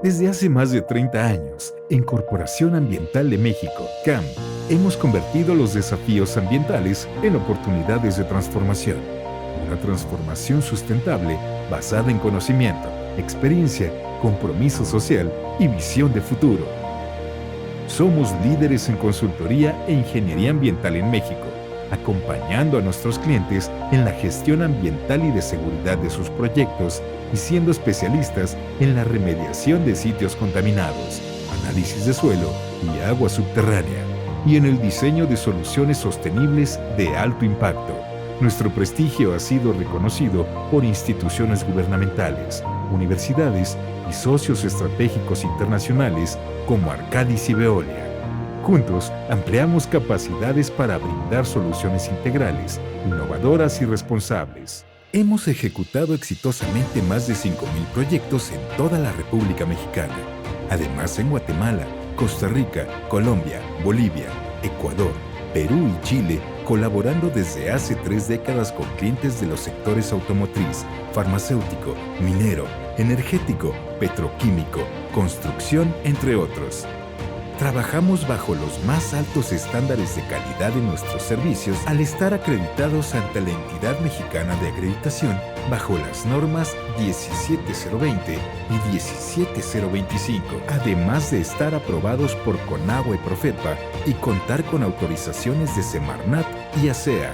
Desde hace más de 30 años, en Corporación Ambiental de México, CAM, hemos convertido los desafíos ambientales en oportunidades de transformación. Una transformación sustentable basada en conocimiento, experiencia, compromiso social y visión de futuro. Somos líderes en consultoría e ingeniería ambiental en México, acompañando a nuestros clientes en la gestión ambiental y de seguridad de sus proyectos y siendo especialistas en la remediación de sitios contaminados, análisis de suelo y agua subterránea, y en el diseño de soluciones sostenibles de alto impacto. Nuestro prestigio ha sido reconocido por instituciones gubernamentales, universidades y socios estratégicos internacionales como Arcadis y Veolia. Juntos, ampliamos capacidades para brindar soluciones integrales, innovadoras y responsables. Hemos ejecutado exitosamente más de 5,000 proyectos en toda la República Mexicana. Además, en Guatemala, Costa Rica, Colombia, Bolivia, Ecuador, Perú y Chile, colaborando desde hace 3 décadas con clientes de los sectores automotriz, farmacéutico, minero, energético, petroquímico, construcción, entre otros. Trabajamos bajo los más altos estándares de calidad en nuestros servicios al estar acreditados ante la Entidad Mexicana de Acreditación bajo las normas 17020 y 17025, además de estar aprobados por CONAGUA y Profepa y contar con autorizaciones de Semarnat y ASEA.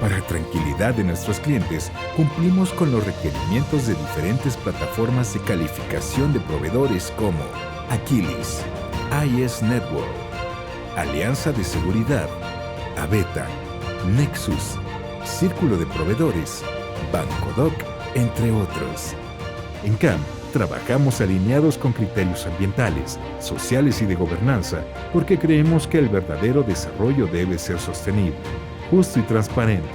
Para tranquilidad de nuestros clientes, cumplimos con los requerimientos de diferentes plataformas de calificación de proveedores como Aquilis, IS Network, Alianza de Seguridad, Aveta, Nexus, Círculo de Proveedores, Bancodoc, entre otros. En CAM, trabajamos alineados con criterios ambientales, sociales y de gobernanza porque creemos que el verdadero desarrollo debe ser sostenible, justo y transparente.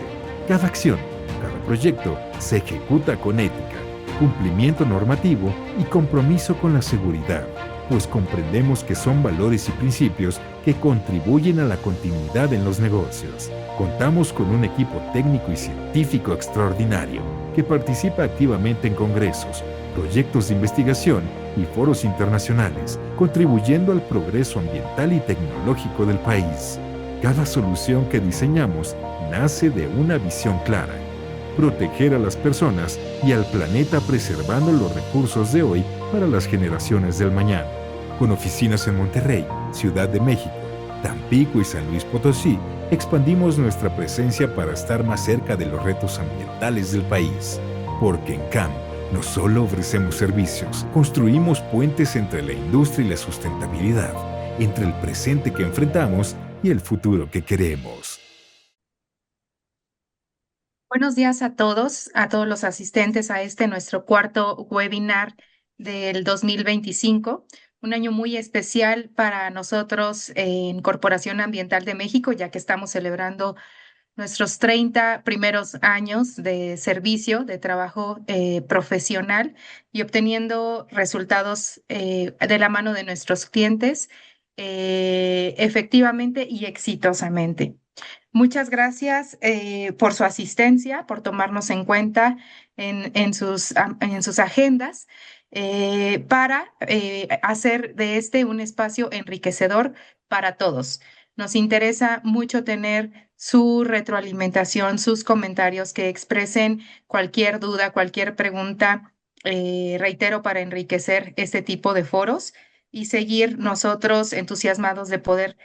Cada acción, cada proyecto se ejecuta con ética, cumplimiento normativo y compromiso con la seguridad, pues comprendemos que son valores y principios que contribuyen a la continuidad en los negocios. Contamos con un equipo técnico y científico extraordinario que participa activamente en congresos, proyectos de investigación y foros internacionales, contribuyendo al progreso ambiental y tecnológico del país. Cada solución que diseñamos nace de una visión clara: proteger a las personas y al planeta preservando los recursos de hoy para las generaciones del mañana. Con oficinas en Monterrey, Ciudad de México, Tampico y San Luis Potosí, expandimos nuestra presencia para estar más cerca de los retos ambientales del país. Porque en CAM no solo ofrecemos servicios, construimos puentes entre la industria y la sustentabilidad, entre el presente que enfrentamos y el futuro que queremos. Buenos días a todos los asistentes a este nuestro cuarto webinar del 2025, un año muy especial para nosotros en Corporación Ambiental de México, ya que estamos celebrando nuestros 30 primeros años de servicio, de trabajo profesional y obteniendo resultados de la mano de nuestros clientes efectivamente y exitosamente. Muchas gracias por su asistencia, por tomarnos en cuenta en sus agendas para hacer de este un espacio enriquecedor para todos. Nos interesa mucho tener su retroalimentación, sus comentarios que expresen cualquier duda, cualquier pregunta, reitero, para enriquecer este tipo de foros y seguir nosotros entusiasmados de poder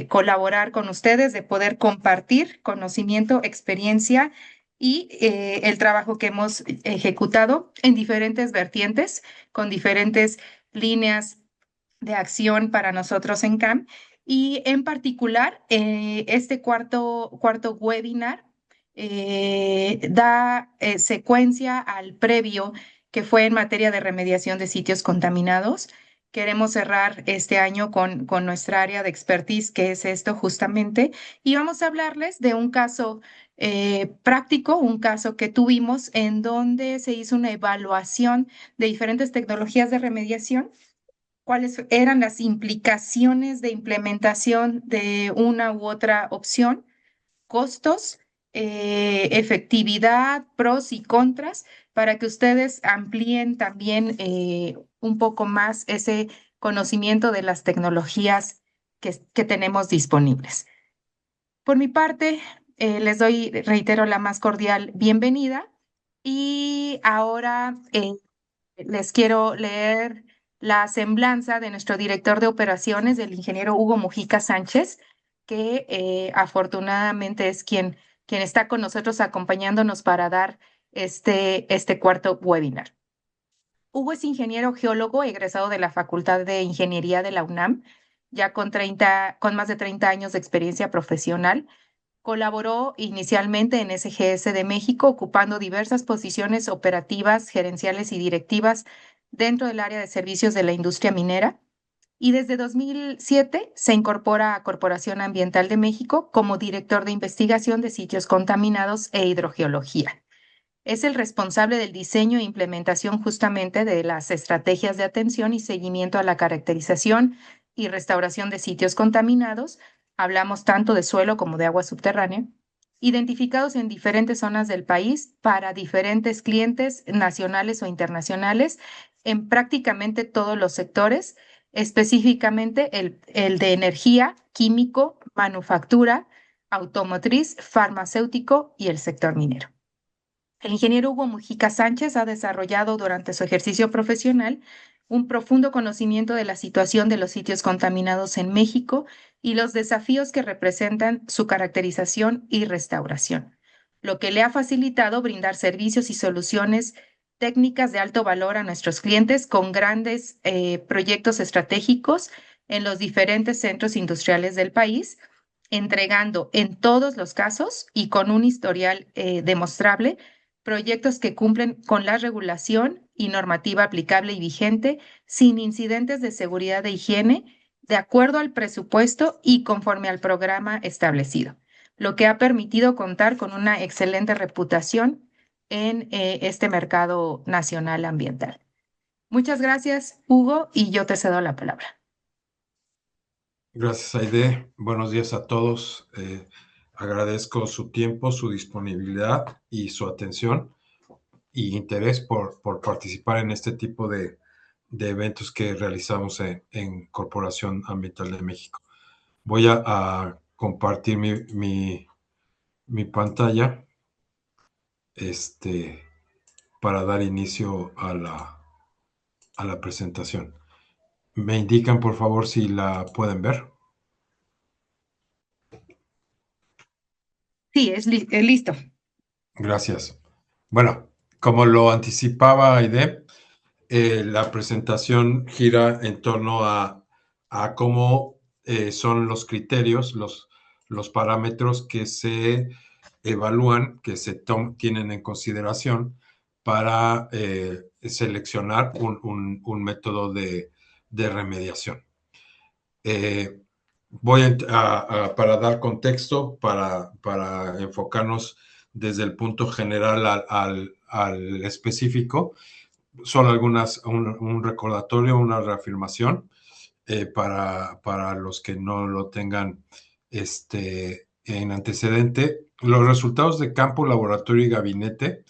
colaborar con ustedes, de poder compartir conocimiento, experiencia y el trabajo que hemos ejecutado en diferentes vertientes, con diferentes líneas de acción para nosotros en CAM. Y en particular, este cuarto webinar da secuencia al previo que fue en materia de remediación de sitios contaminados. Queremos cerrar este año con nuestra área de expertise, que es esto justamente, y vamos a hablarles de un caso práctico, un caso que tuvimos en donde se hizo una evaluación de diferentes tecnologías de remediación, cuáles eran las implicaciones de implementación de una u otra opción, costos, efectividad, pros y contras, para que ustedes amplíen también un poco más ese conocimiento de las tecnologías que tenemos disponibles. Por mi parte, les doy, reitero, la más cordial bienvenida y ahora les quiero leer la semblanza de nuestro director de operaciones, del ingeniero Hugo Mujica Sánchez, que afortunadamente es quien está con nosotros acompañándonos para dar este cuarto webinar. Hugo es ingeniero geólogo egresado de la Facultad de Ingeniería de la UNAM, ya con más de 30 años de experiencia profesional. Colaboró inicialmente en SGS de México, ocupando diversas posiciones operativas, gerenciales y directivas dentro del área de servicios de la industria minera. Y desde 2007 se incorpora a Corporación Ambiental de México como director de investigación de sitios contaminados e hidrogeología. Es el responsable del diseño e implementación justamente de las estrategias de atención y seguimiento a la caracterización y restauración de sitios contaminados. Hablamos tanto de suelo como de agua subterránea, identificados en diferentes zonas del país para diferentes clientes nacionales o internacionales en prácticamente todos los sectores, específicamente el de energía, químico, manufactura, automotriz, farmacéutico y el sector minero. El ingeniero Hugo Mujica Sánchez ha desarrollado durante su ejercicio profesional un profundo conocimiento de la situación de los sitios contaminados en México y los desafíos que representan su caracterización y restauración, lo que le ha facilitado brindar servicios y soluciones técnicas de alto valor a nuestros clientes con grandes proyectos estratégicos en los diferentes centros industriales del país, entregando en todos los casos y con un historial demostrable proyectos que cumplen con la regulación y normativa aplicable y vigente, sin incidentes de seguridad e higiene, de acuerdo al presupuesto y conforme al programa establecido, lo que ha permitido contar con una excelente reputación en este mercado nacional ambiental. Muchas gracias, Hugo, y yo te cedo la palabra. Gracias, Aide. Buenos días a todos. Agradezco su tiempo, su disponibilidad y su atención y interés por participar en este tipo de eventos que realizamos en Corporación Ambiental de México. Voy a compartir mi pantalla para dar inicio a la presentación. ¿Me indican, por favor, si la pueden ver? Sí, es listo. Gracias. Bueno, como lo anticipaba Aide, la presentación gira en torno a cómo son los criterios, los parámetros que se evalúan, que se tienen en consideración para seleccionar un método de remediación. Para dar contexto, para enfocarnos desde el punto general al específico, solo un recordatorio, una reafirmación para los que no lo tengan en antecedente. Los resultados de campo, laboratorio y gabinete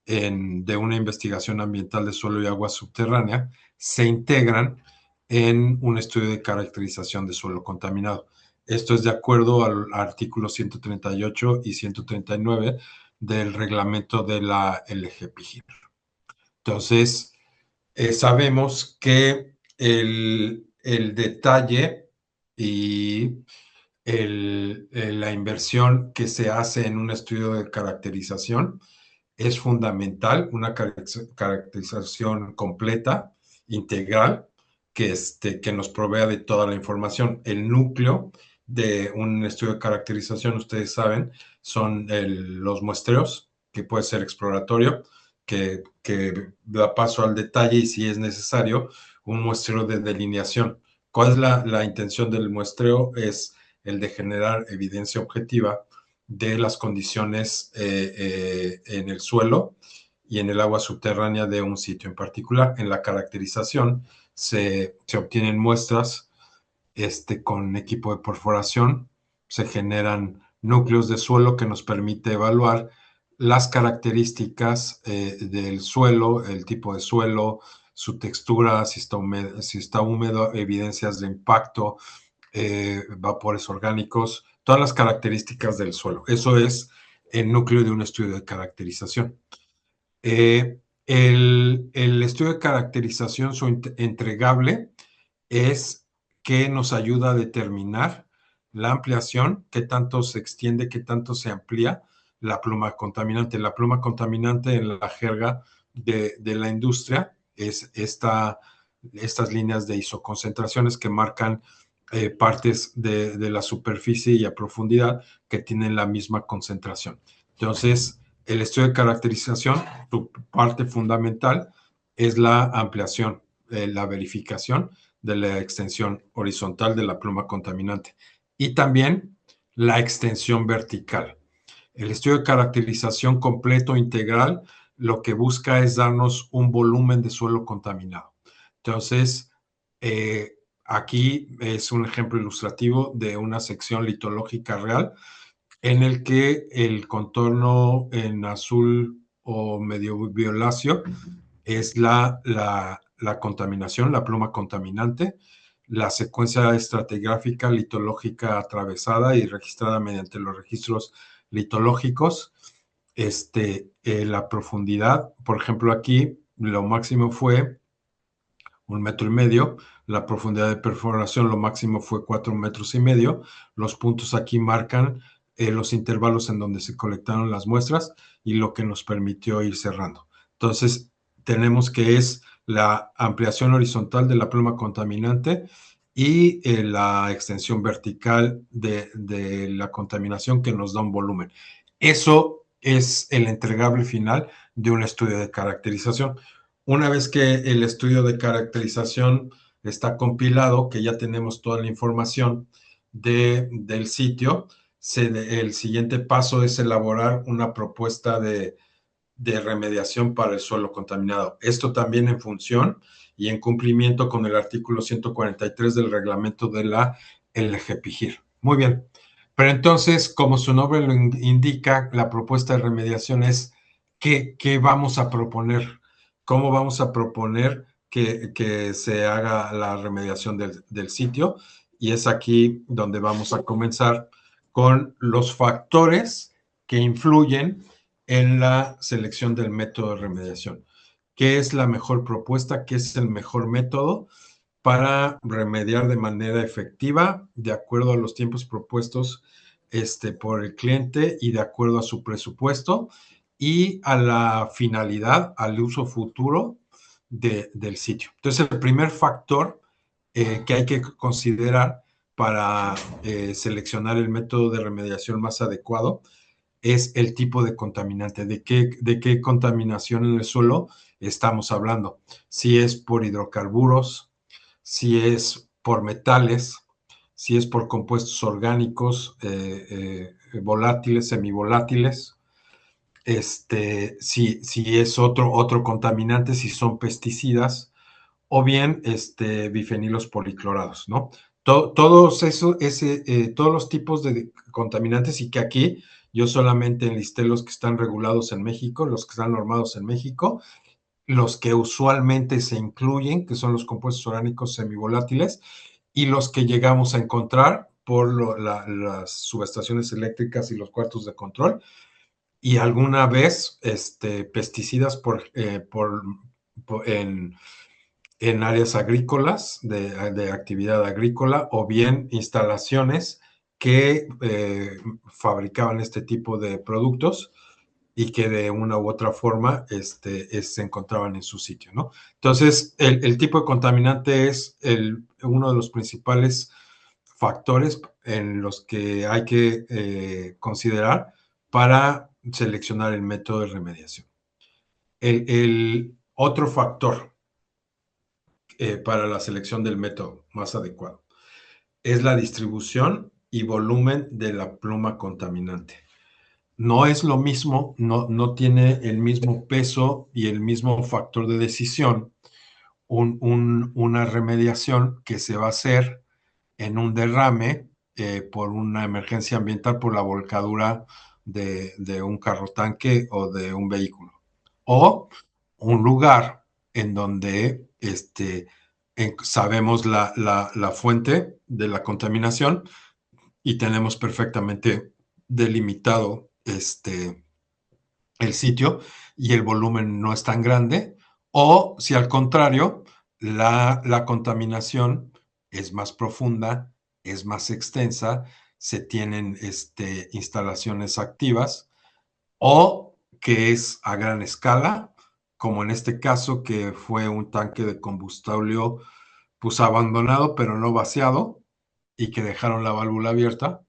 de una investigación ambiental de suelo y agua subterránea se integran en un estudio de caracterización de suelo contaminado. Esto es de acuerdo al artículo 138 y 139 del reglamento de la LGPGIR. Entonces, sabemos que el detalle y la inversión que se hace en un estudio de caracterización es fundamental, una caracterización completa, integral, que nos provea de toda la información. El núcleo de un estudio de caracterización, ustedes saben, son los muestreos, que puede ser exploratorio, que da paso al detalle y, si es necesario, un muestreo de delineación. ¿Cuál es la intención del muestreo? Es el de generar evidencia objetiva de las condiciones en el suelo y en el agua subterránea de un sitio en particular. En la caracterización se obtienen muestras con equipo de perforación, se generan núcleos de suelo que nos permite evaluar las características del suelo, el tipo de suelo, textura, si está húmedo, evidencias de impacto, vapores orgánicos, todas las características del suelo. Eso es el núcleo de un estudio de caracterización. El estudio de caracterización, su entregable, es que nos ayuda a determinar la ampliación, qué tanto se extiende, qué tanto se amplía la pluma contaminante. La pluma contaminante en la jerga de la industria es estas líneas de isoconcentraciones que marcan partes de la superficie y a profundidad que tienen la misma concentración. Entonces, el estudio de caracterización, su parte fundamental es la ampliación, la verificación de la extensión horizontal de la pluma contaminante y también la extensión vertical. El estudio de caracterización completo, integral, lo que busca es darnos un volumen de suelo contaminado. Entonces, aquí es un ejemplo ilustrativo de una sección litológica real en el que el contorno en azul o medio violáceo es la contaminación, la pluma contaminante, la secuencia estratigráfica litológica atravesada y registrada mediante los registros litológicos, la profundidad, por ejemplo, aquí lo máximo fue 1,5 metros, la profundidad de perforación lo máximo fue 4,5 metros, los puntos aquí marcan los intervalos en donde se colectaron las muestras y lo que nos permitió ir cerrando. Entonces, tenemos que es la ampliación horizontal de la pluma contaminante y la extensión vertical de la contaminación que nos da un volumen. Eso es el entregable final de un estudio de caracterización. Una vez que el estudio de caracterización está compilado, que ya tenemos toda la información del sitio, el siguiente paso es elaborar una propuesta de remediación para el suelo contaminado. Esto también en función y en cumplimiento con el artículo 143 del reglamento de la LGPGIR. Muy bien. Pero entonces, como su nombre lo indica, la propuesta de remediación es qué vamos a proponer, cómo vamos a proponer que se haga la remediación del sitio. Y es aquí donde vamos a comenzar con los factores que influyen en la selección del método de remediación. ¿Qué es la mejor propuesta? ¿Qué es el mejor método para remediar de manera efectiva, de acuerdo a los tiempos propuestos por el cliente y de acuerdo a su presupuesto y a la finalidad, al uso futuro del sitio? Entonces, el primer factor que hay que considerar para seleccionar el método de remediación más adecuado es el tipo de contaminante, de qué contaminación en el suelo estamos hablando. Si es por hidrocarburos, si es por metales, si es por compuestos orgánicos, volátiles, semivolátiles, si es otro contaminante, si son pesticidas, o bien bifenilos policlorados, ¿no? Todos los tipos de contaminantes, y que aquí yo solamente enlisté los que están regulados en México, los que están normados en México, los que usualmente se incluyen, que son los compuestos orgánicos semivolátiles, y los que llegamos a encontrar por las subestaciones eléctricas y los cuartos de control, y alguna vez pesticidas en áreas agrícolas, de actividad agrícola, o bien instalaciones que fabricaban este tipo de productos y que de una u otra forma se encontraban en su sitio, ¿no? Entonces, el tipo de contaminante es uno de los principales factores en los que hay que considerar para seleccionar el método de remediación. El otro factor para la selección del método más adecuado es la distribución y volumen de la pluma contaminante. No es lo mismo, no tiene el mismo peso y el mismo factor de decisión una remediación que se va a hacer en un derrame por una emergencia ambiental, por la volcadura de un carro tanque o de un vehículo, o un lugar en donde sabemos la fuente de la contaminación y tenemos perfectamente delimitado el sitio y el volumen no es tan grande, o si al contrario, la contaminación es más profunda, es más extensa, se tienen instalaciones activas, o que es a gran escala, como en este caso que fue un tanque de combustible pues abandonado pero no vaciado y que dejaron la válvula abierta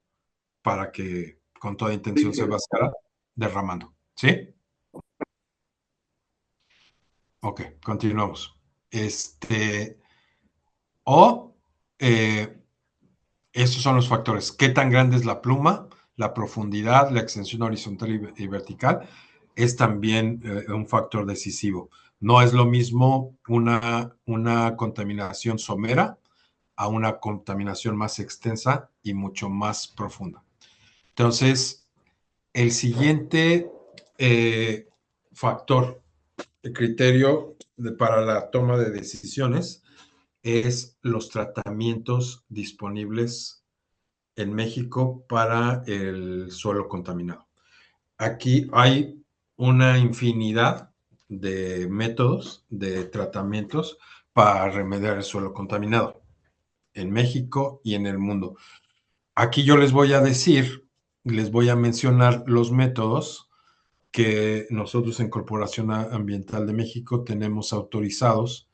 para que con toda intención se vaciara derramando. ¿Sí? Ok, continuamos. O Esos son los factores. ¿Qué tan grande es la pluma? La profundidad, la extensión horizontal y vertical es también un factor decisivo. No es lo mismo una contaminación somera a una contaminación más extensa y mucho más profunda. Entonces, el siguiente factor, el criterio para la toma de decisiones es los tratamientos disponibles en México para el suelo contaminado. Aquí hay una infinidad de métodos, de tratamientos para remediar el suelo contaminado en México y en el mundo. Aquí yo les voy a decir, les voy a mencionar los métodos que nosotros en Corporación Ambiental de México tenemos autorizados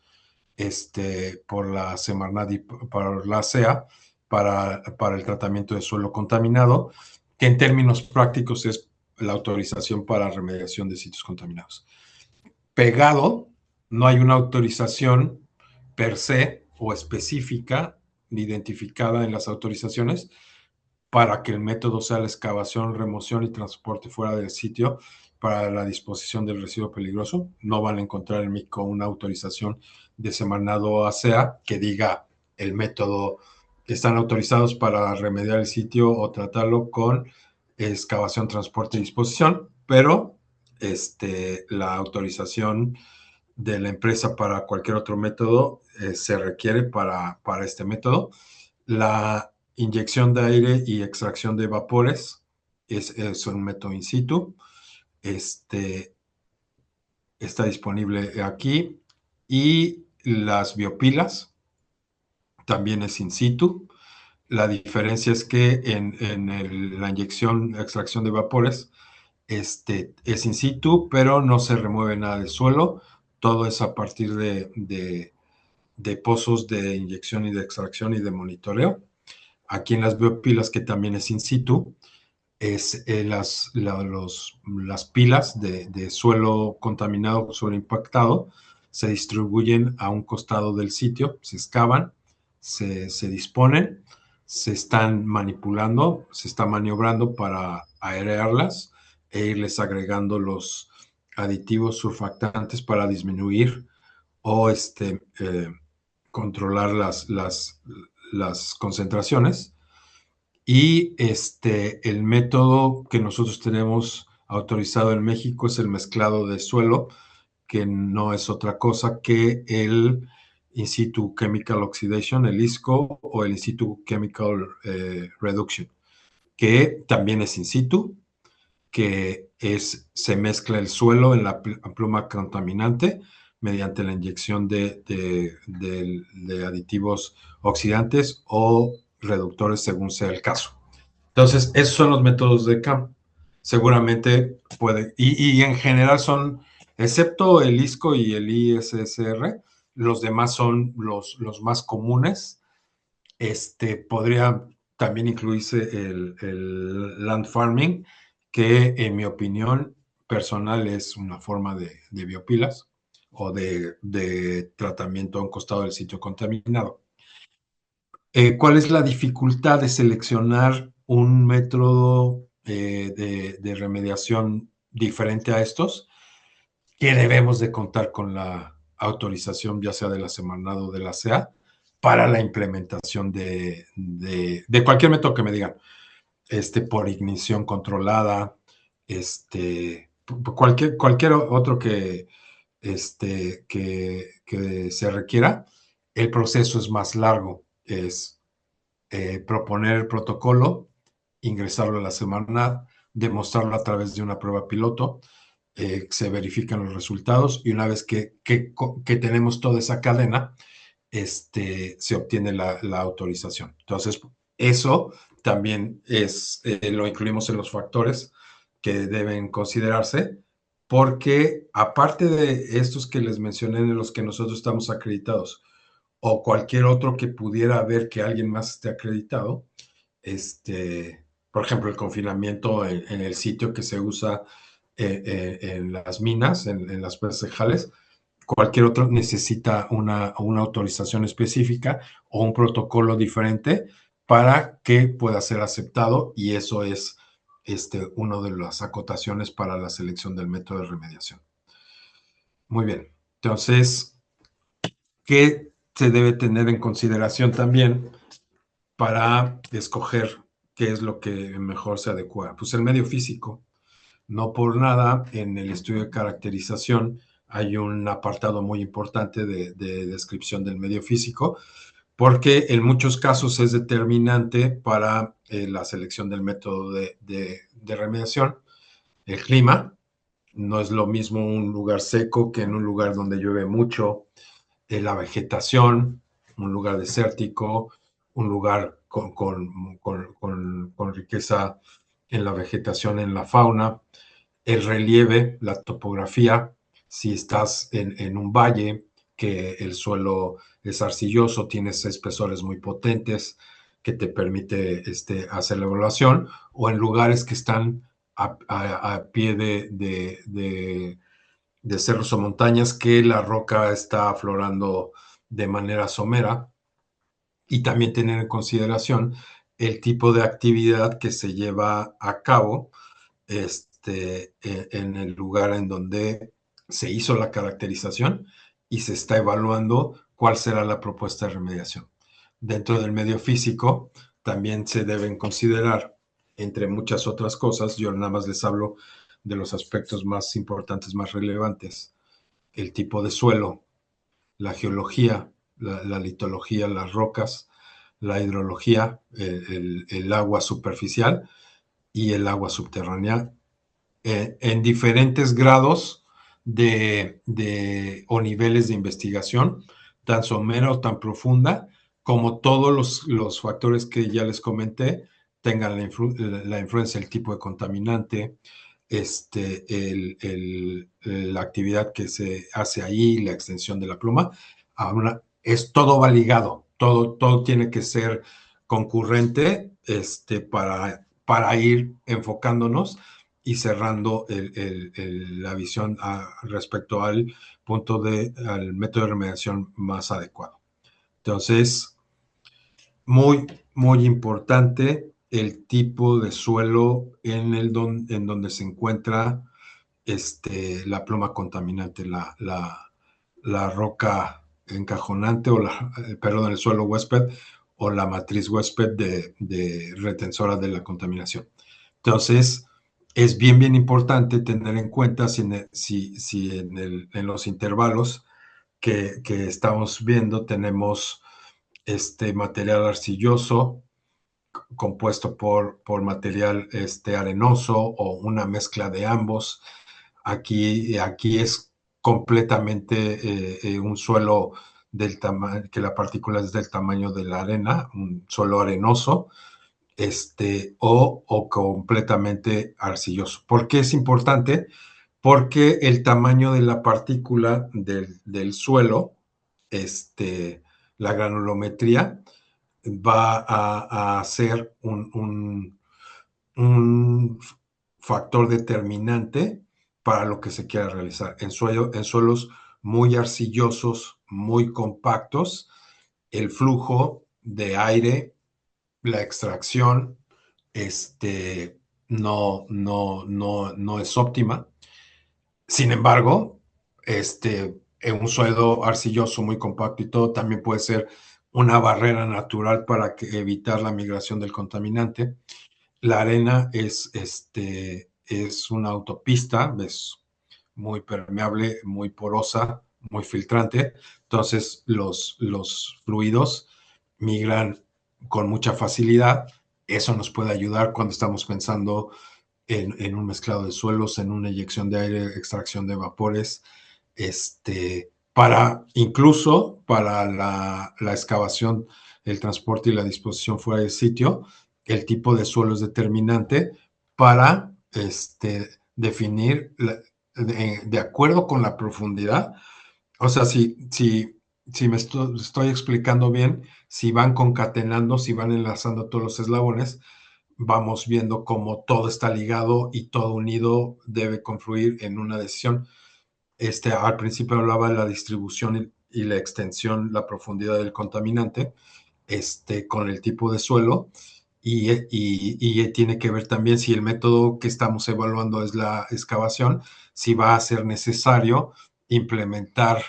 por la Semarnat y por la SEA para el tratamiento de suelo contaminado, que en términos prácticos es la autorización para remediación de sitios contaminados. Pegado, no hay una autorización per se o específica identificada en las autorizaciones para que el método sea la excavación, remoción y transporte fuera del sitio para la disposición del residuo peligroso. No van a encontrar en México una autorización de Semarnat o ASEA que diga el método que están autorizados para remediar el sitio o tratarlo con excavación, transporte y disposición, pero la autorización de la empresa para cualquier otro método se requiere para este método. La inyección de aire y extracción de vapores es un método in situ. Está disponible aquí. Y las biopilas también es in situ. La diferencia es que en la inyección, extracción de vapores, es in situ, pero no se remueve nada del suelo. Todo es a partir de pozos de inyección y de extracción y de monitoreo. Aquí en las biopilas, que también es in situ, es las pilas de suelo contaminado, suelo impactado, se distribuyen a un costado del sitio, se excavan, se disponen, se están manipulando, se está maniobrando para aerearlas e irles agregando los aditivos surfactantes para disminuir o controlar las concentraciones. Y el método que nosotros tenemos autorizado en México es el mezclado de suelo, que no es otra cosa que el In Situ Chemical Oxidation, el ISCO, o el In Situ Chemical Reduction, que también es in situ, que se mezcla el suelo en la pluma contaminante mediante la inyección de aditivos oxidantes o reductores según sea el caso. Entonces, esos son los métodos de CAM. Seguramente puede, y en general son, excepto el ISCO y el ISSR, los demás son los más comunes. Podría también incluirse el land farming, que en mi opinión personal es una forma de biopilas o de tratamiento a un costado del sitio contaminado. ¿Cuál es la dificultad de seleccionar un método de remediación diferente a estos? Que debemos de contar con la autorización, ya sea de la Semarnat o de la SEA, para la implementación de cualquier método que me digan, por ignición controlada, cualquier otro que que se requiera. El proceso es más largo, es proponer el protocolo, ingresarlo a la Semarnat, demostrarlo a través de una prueba piloto, se verifican los resultados y una vez que tenemos toda esa cadena, se obtiene la autorización. Entonces, eso también lo incluimos en los factores que deben considerarse, porque aparte de estos que les mencioné, en los que nosotros estamos acreditados, o cualquier otro que pudiera ver que alguien más esté acreditado, por ejemplo, el confinamiento en el sitio que se usa en las minas, en las presas, cualquier otro necesita una autorización específica o un protocolo diferente para que pueda ser aceptado, y eso es una de las acotaciones para la selección del método de remediación. Muy bien, entonces, ¿qué se debe tener en consideración también para escoger qué es lo que mejor se adecua? Pues el medio físico. No por nada, en el estudio de caracterización hay un apartado muy importante de descripción del medio físico, porque en muchos casos es determinante para la selección del método de remediación. El clima, no es lo mismo un lugar seco que en un lugar donde llueve mucho. La vegetación, un lugar desértico, un lugar con riqueza en la vegetación, en la fauna. El relieve, la topografía, si estás en un valle que el suelo es arcilloso, tienes espesores muy potentes que te permite hacer la evaluación, o en lugares que están a pie de cerros o montañas que la roca está aflorando de manera somera, y también tener en consideración el tipo de actividad que se lleva a cabo en el lugar en donde se hizo la caracterización y se está evaluando cuál será la propuesta de remediación. Dentro del medio físico también se deben considerar, entre muchas otras cosas, yo nada más les hablo de los aspectos más importantes, más relevantes: el tipo de suelo, la geología, la litología, las rocas, la hidrología, el agua superficial y el agua subterránea, en diferentes grados o niveles de investigación, tan somera o tan profunda, como todos los factores que ya les comenté tengan la influencia, el tipo de contaminante, la actividad que se hace ahí, la extensión de la pluma. Ahora, todo va ligado, todo tiene que ser concurrente para ir enfocándonos y cerrando la visión respecto al método de remediación más adecuado. Entonces, muy, muy importante el tipo de suelo en donde se encuentra la pluma contaminante, la roca encajonante, perdón, el suelo huésped, o la matriz huésped de retensora de la contaminación. Entonces, es bien importante tener en cuenta si en los intervalos que estamos viendo tenemos material arcilloso compuesto por material arenoso, o una mezcla de ambos. Aquí es completamente un suelo que la partícula es del tamaño de la arena, un suelo arenoso, o completamente arcilloso. ¿Por qué es importante? Porque el tamaño de la partícula del suelo, la granulometría, va a ser un factor determinante para lo que se quiera realizar. En suelos muy arcillosos, muy compactos, el flujo de aire, la extracción, no es óptima. Sin embargo, en un suelo arcilloso muy compacto y todo, también puede ser una barrera natural para evitar la migración del contaminante. La arena es una autopista, es muy permeable, muy porosa, muy filtrante. Entonces los fluidos migran con mucha facilidad. Eso nos puede ayudar cuando estamos pensando en un mezclado de suelos, en una eyección de aire, extracción de vapores, incluso para la excavación, el transporte y la disposición fuera del sitio. El tipo de suelo es determinante para definir de acuerdo con la profundidad. O sea, si me estoy explicando bien, si van concatenando, si van enlazando todos los eslabones, vamos viendo cómo todo está ligado y todo unido debe confluir en una decisión. Al principio hablaba de la distribución y la extensión, la profundidad del contaminante, con el tipo de suelo, y tiene que ver también si el método que estamos evaluando es la excavación, si va a ser necesario implementar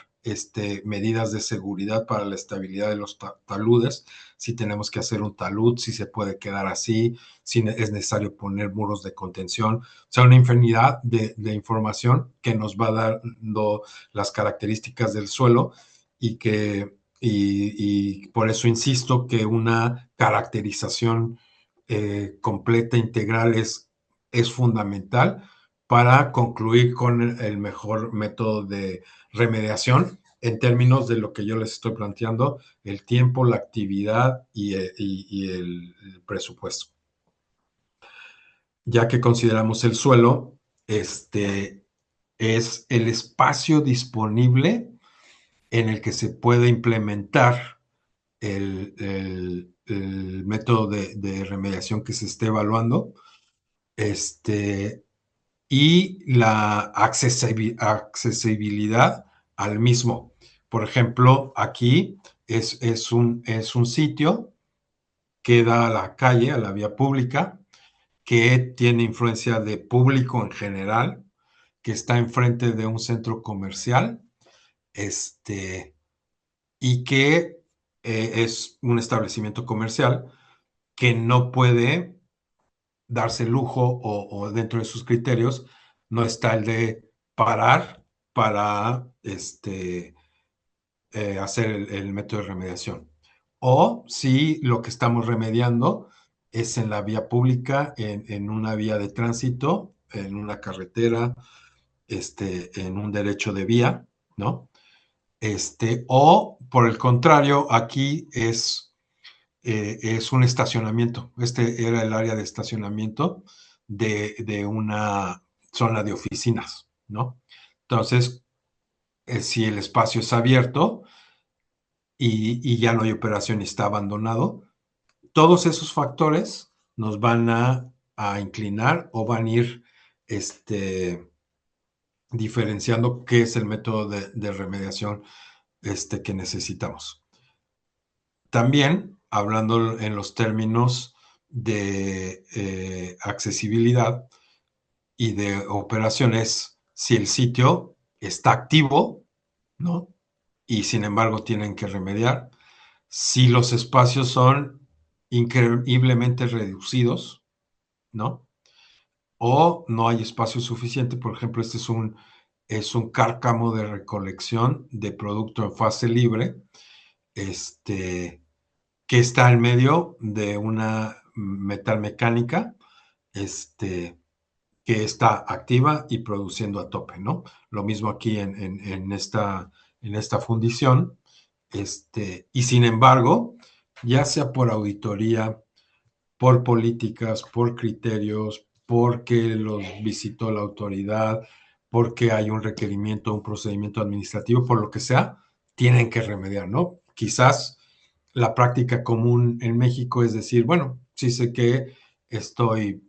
medidas de seguridad para la estabilidad de los taludes, si tenemos que hacer un talud, si se puede quedar así, si es necesario poner muros de contención, o sea, una infinidad de información que nos va dando las características del suelo y por eso insisto que una caracterización completa, integral, es fundamental para concluir con el mejor método de remediación en términos de lo que yo les estoy planteando, el tiempo, la actividad y el presupuesto. Ya que consideramos el suelo, es el espacio disponible en el que se puede implementar el método de remediación que se esté evaluando, y la accesibilidad al mismo. Por ejemplo, aquí es un sitio que da a la calle, a la vía pública, que tiene influencia de público en general, que está enfrente de un centro comercial, y que es un establecimiento comercial que no puede darse el lujo o dentro de sus criterios no está el de parar para hacer el método de remediación. O si lo que estamos remediando es en la vía pública, en una vía de tránsito, en una carretera, en un derecho de vía, ¿no? O por el contrario, aquí es un estacionamiento. Era el área de estacionamiento de una zona de oficinas, ¿no? Entonces, si el espacio es abierto y ya no hay operación y está abandonado, todos esos factores nos van a inclinar o van a ir diferenciando qué es el método de remediación que necesitamos. También, hablando en los términos de accesibilidad y de operaciones, si el sitio está activo, ¿no? Y sin embargo tienen que remediar, si los espacios son increíblemente reducidos, ¿no? O no hay espacio suficiente. Por ejemplo, este es un cárcamo de recolección de producto en fase libre, que está en medio de una metalmecánica, que está activa y produciendo a tope, ¿no? Lo mismo aquí en esta fundición, y sin embargo, ya sea por auditoría, por políticas, por criterios, porque los visitó la autoridad, porque hay un requerimiento, un procedimiento administrativo, por lo que sea, tienen que remediar, ¿no? Quizás la práctica común en México es decir, bueno, sí sé que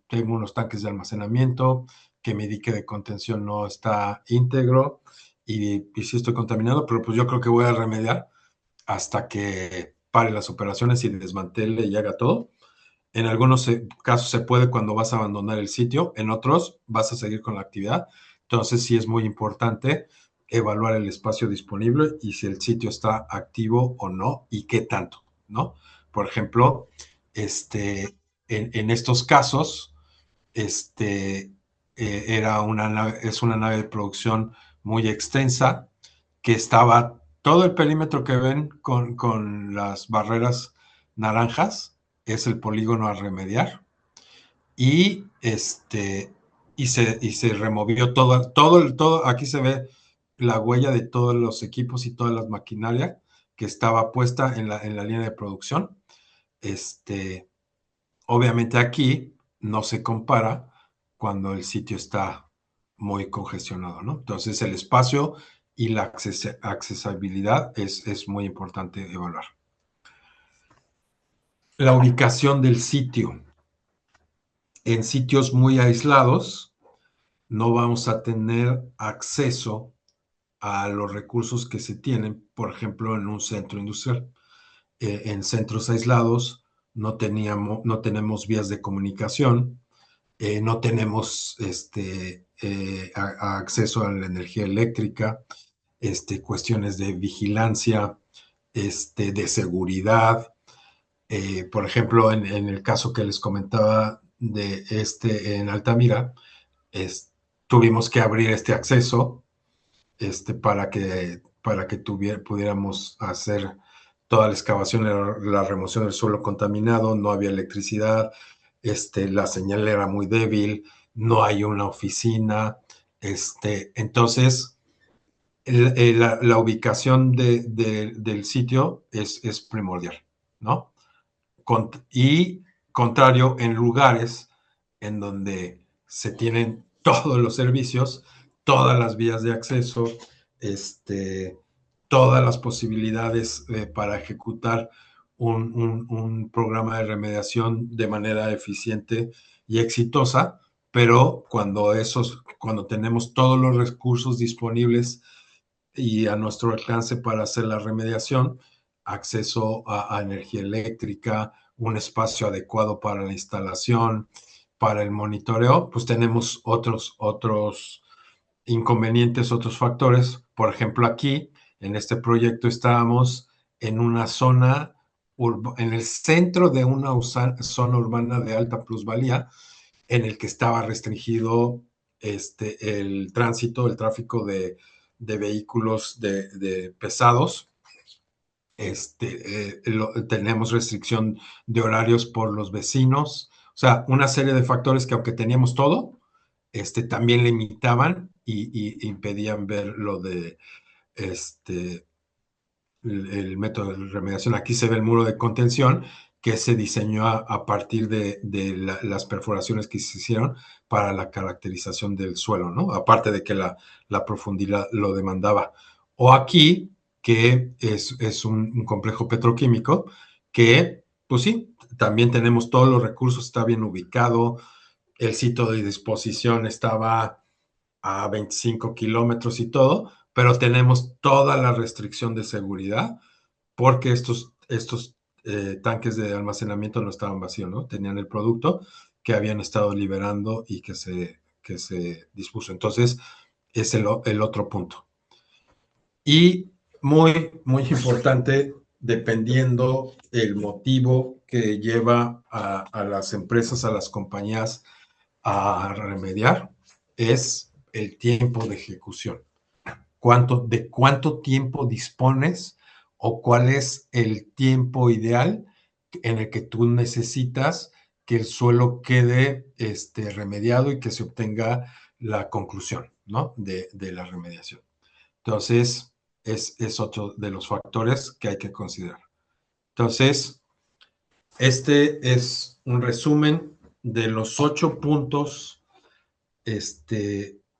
tengo unos tanques de almacenamiento, que mi dique de contención no está íntegro y sí estoy contaminado, pero pues yo creo que voy a remediar hasta que pare las operaciones y desmantele y haga todo. En algunos casos se puede cuando vas a abandonar el sitio, en otros vas a seguir con la actividad. Entonces sí es muy importante evaluar el espacio disponible y si el sitio está activo o no y qué tanto, ¿no? Por ejemplo, en estos casos, es una nave de producción muy extensa, que estaba todo el perímetro que ven con las barreras naranjas, es el polígono a remediar, y y se removió todo, aquí se ve la huella de todos los equipos y todas las maquinarias que estaba puesta en la línea de producción. Obviamente aquí no se compara cuando el sitio está muy congestionado, ¿no? Entonces el espacio y la accesibilidad es muy importante evaluar. La ubicación del sitio. En sitios muy aislados no vamos a tener acceso a los recursos que se tienen, por ejemplo, en un centro industrial. En centros aislados no tenemos vías de comunicación, no tenemos acceso a la energía eléctrica, cuestiones de vigilancia, de seguridad. Por ejemplo, en el caso que les comentaba de en Altamira, tuvimos que abrir este acceso para que pudiéramos hacer toda la excavación, la remoción del suelo contaminado, no había electricidad, la señal era muy débil, no hay una oficina, entonces la ubicación del sitio es primordial, ¿no? Y contrario, en lugares en donde se tienen todos los servicios, todas las vías de acceso, todas las posibilidades para ejecutar un programa de remediación de manera eficiente y exitosa, pero cuando tenemos todos los recursos disponibles y a nuestro alcance para hacer la remediación, acceso a energía eléctrica, un espacio adecuado para la instalación, para el monitoreo, pues tenemos otros inconvenientes, otros factores. Por ejemplo, aquí, en este proyecto, estábamos en una zona, en el centro de una zona urbana de alta plusvalía, en el que estaba restringido el tránsito, el tráfico de vehículos de pesados. Tenemos restricción de horarios por los vecinos, o sea, una serie de factores que aunque teníamos todo, también limitaban y impedían ver lo de el método de remediación. Aquí se ve el muro de contención que se diseñó a partir de las perforaciones que se hicieron para la caracterización del suelo, ¿no? Aparte de que la profundidad lo demandaba. O aquí, que es un complejo petroquímico, que, pues sí, también tenemos todos los recursos, está bien ubicado, el sitio de disposición estaba a 25 kilómetros y todo, pero tenemos toda la restricción de seguridad porque estos tanques de almacenamiento no estaban vacíos, ¿no? Tenían el producto que habían estado liberando y que se dispuso. Entonces, es el otro punto. Y muy, muy importante, dependiendo el motivo que lleva a las empresas, a las compañías a remediar, es el tiempo de ejecución. ¿De cuánto tiempo dispones o cuál es el tiempo ideal en el que tú necesitas que el suelo quede remediado y que se obtenga la conclusión, ¿no? de la remediación? Entonces, es otro de los factores que hay que considerar. Entonces, este es un resumen de los 8 puntos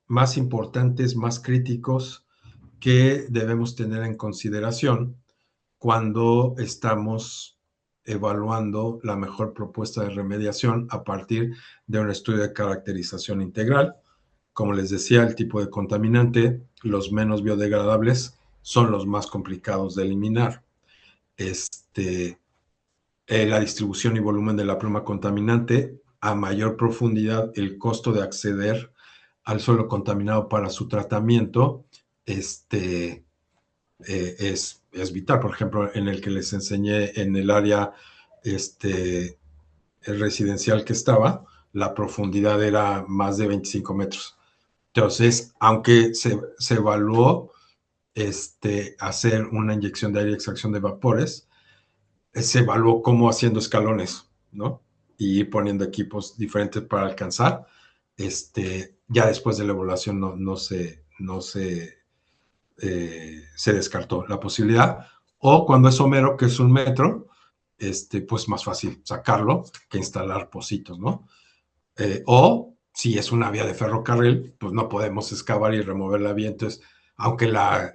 más importantes, más críticos que debemos tener en consideración cuando estamos evaluando la mejor propuesta de remediación a partir de un estudio de caracterización integral. Como les decía, el tipo de contaminante, los menos biodegradables, son los más complicados de eliminar. La distribución y volumen de la pluma contaminante, a mayor profundidad, el costo de acceder al suelo contaminado para su tratamiento es vital. Por ejemplo, en el que les enseñé en el área residencial que estaba, la profundidad era más de 25 metros. Entonces, aunque se evaluó hacer una inyección de aire y extracción de vapores, se evaluó como haciendo escalones, ¿no? Y ir poniendo equipos diferentes para alcanzar. Ya después de la evaluación se descartó la posibilidad. O cuando es Homero, que es 1 metro, pues más fácil sacarlo que instalar pocitos, ¿no? O si es una vía de ferrocarril, pues no podemos excavar y remover la vía. Entonces, aunque la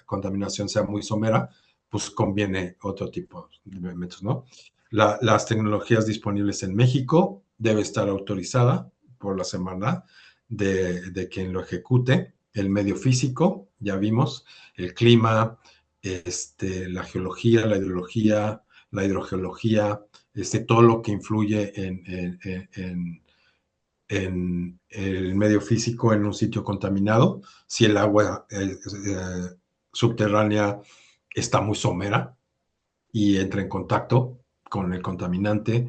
contaminación sea muy somera, pues conviene otro tipo de métodos, ¿no? Las tecnologías disponibles en México debe estar autorizada por la Semarnat de quien lo ejecute. El medio físico, ya vimos, el clima, la geología, la hidrología, la hidrogeología, todo lo que influye en el medio físico en un sitio contaminado, si el agua subterránea está muy somera y entra en contacto con el contaminante.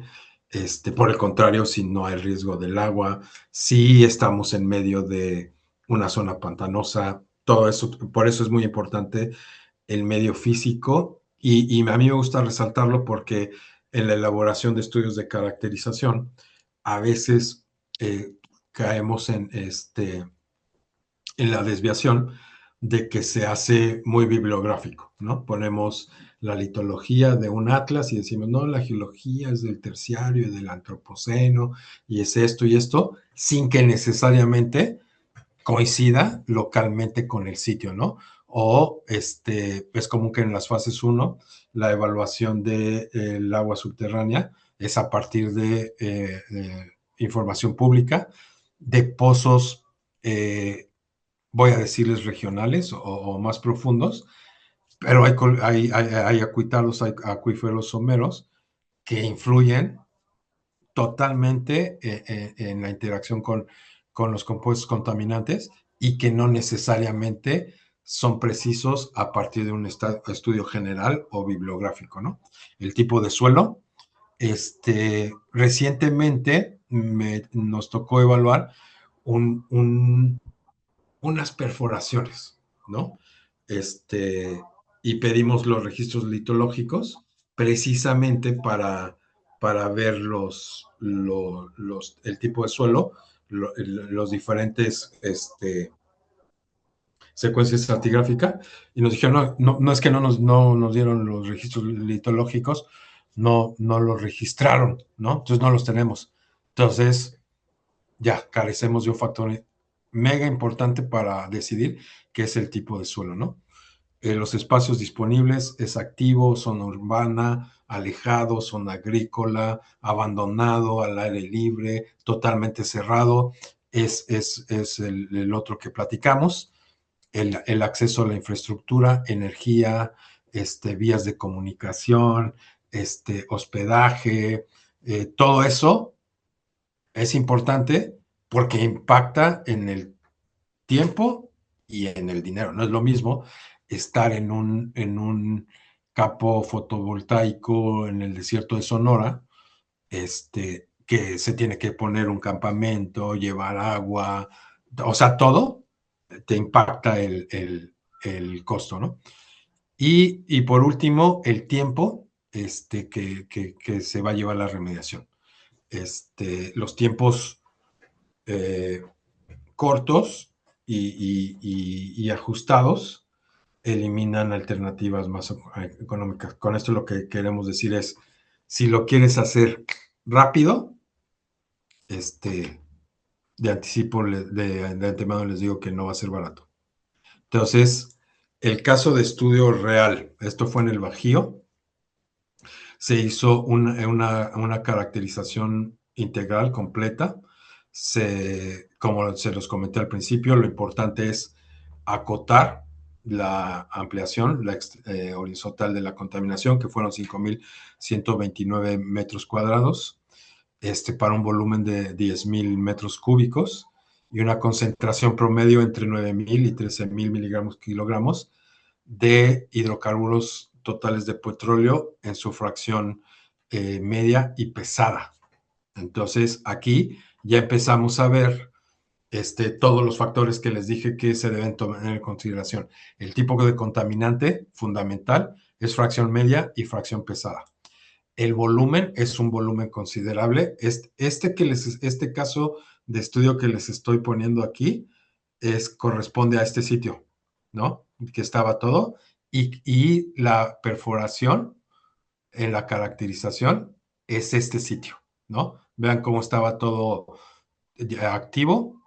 Por el contrario, si no hay riesgo del agua, si estamos en medio de una zona pantanosa, todo eso, por eso es muy importante el medio físico y a mí me gusta resaltarlo porque en la elaboración de estudios de caracterización a veces caemos en la desviación de que se hace muy bibliográfico, ¿no? Ponemos la litología de un atlas y decimos, no, la geología es del terciario y del antropoceno y es esto y esto, sin que necesariamente coincida localmente con el sitio, ¿no? O es común que en las fases 1 la evaluación del agua subterránea es a partir de información pública, de pozos, voy a decirles regionales o más profundos, pero hay acuíferos, hay acuíferos someros que influyen totalmente en la interacción con los compuestos contaminantes y que no necesariamente son precisos a partir de un estudio general o bibliográfico, ¿no? El tipo de suelo. Recientemente nos tocó evaluar unas perforaciones, ¿no? Y pedimos los registros litológicos precisamente para ver el tipo de suelo, los diferentes secuencias estratigráficas, y nos dijeron, no es que no nos dieron los registros litológicos, no los registraron, ¿no? Entonces no los tenemos. Entonces, ya carecemos de un factor mega importante para decidir qué es el tipo de suelo, ¿no? Los espacios disponibles es activo, zona urbana, alejado, zona agrícola, abandonado, al aire libre, totalmente cerrado, es el otro que platicamos. El acceso a la infraestructura, energía, vías de comunicación, hospedaje, todo eso es importante porque impacta en el tiempo y en el dinero. No es lo mismo estar en un campo fotovoltaico en el desierto de Sonora, que se tiene que poner un campamento, llevar agua, o sea, todo te impacta el costo, ¿no? Y por último, el tiempo que se va a llevar la remediación. Los tiempos cortos y ajustados eliminan alternativas más económicas. Con esto lo que queremos decir es, si lo quieres hacer rápido, de anticipo, de antemano les digo que no va a ser barato. Entonces, el caso de estudio real, esto fue en el Bajío, se hizo una caracterización integral, completa. Como se los comenté al principio, lo importante es acotar la ampliación, la horizontal de la contaminación, que fueron 5,129 metros cuadrados, para un volumen de 10,000 metros cúbicos y una concentración promedio entre 9,000 y 13,000 miligramos kilogramos de hidrocarburos totales de petróleo en su fracción media y pesada. Entonces, aquí ya empezamos a ver todos los factores que les dije que se deben tomar en consideración. El tipo de contaminante fundamental es fracción media y fracción pesada. El volumen es un volumen considerable. Este caso de estudio que les estoy poniendo aquí corresponde a este sitio, ¿no? Que estaba todo. Y la perforación en la caracterización es este sitio, ¿no? Vean cómo estaba todo activo,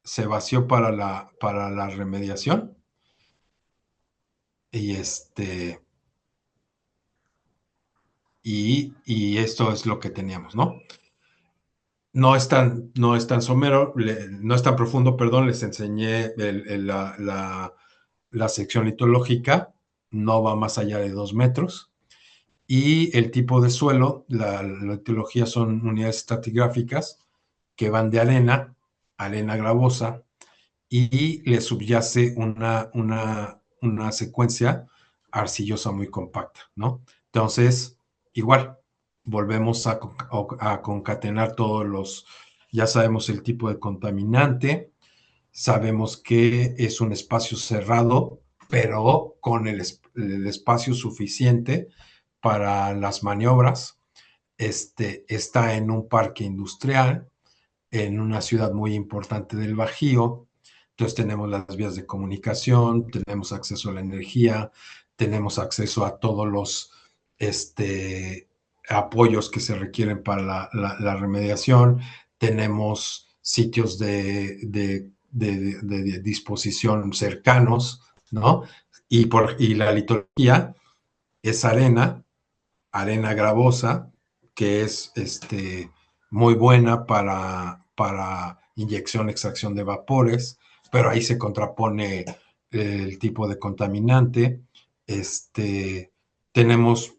se vació para la remediación y y esto es lo que teníamos, ¿no? No es tan somero, no es tan profundo, perdón, les enseñé la sección litológica, no va más allá de 2 metros, y el tipo de suelo, la litología son unidades estratigráficas que van de arena gravosa, y le subyace una secuencia arcillosa muy compacta, ¿no? Entonces, igual, volvemos a concatenar ya sabemos el tipo de contaminante, sabemos que es un espacio cerrado, pero con el espacio suficiente para las maniobras. Está en un parque industrial, en una ciudad muy importante del Bajío. Entonces tenemos las vías de comunicación, tenemos acceso a la energía, tenemos acceso a todos los apoyos que se requieren para la remediación, tenemos sitios de disposición cercanos, ¿no? Y la litología es arena gravosa, que es muy buena para inyección, extracción de vapores, pero ahí se contrapone el tipo de contaminante. Tenemos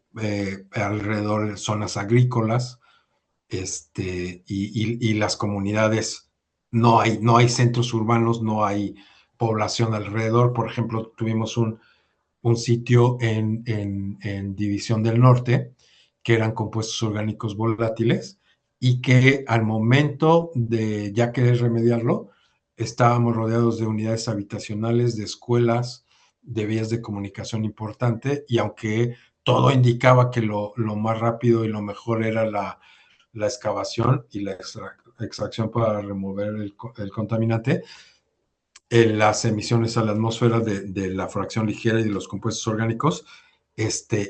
alrededor zonas agrícolas, y las comunidades, no hay centros urbanos, no hay población alrededor. Por ejemplo, tuvimos un sitio en División del Norte, que eran compuestos orgánicos volátiles, y que al momento de ya querer remediarlo, estábamos rodeados de unidades habitacionales, de escuelas, de vías de comunicación importante, y aunque todo indicaba que lo más rápido y lo mejor era la excavación y la extracción para remover el contaminante, las emisiones a la atmósfera de la fracción ligera y de los compuestos orgánicos,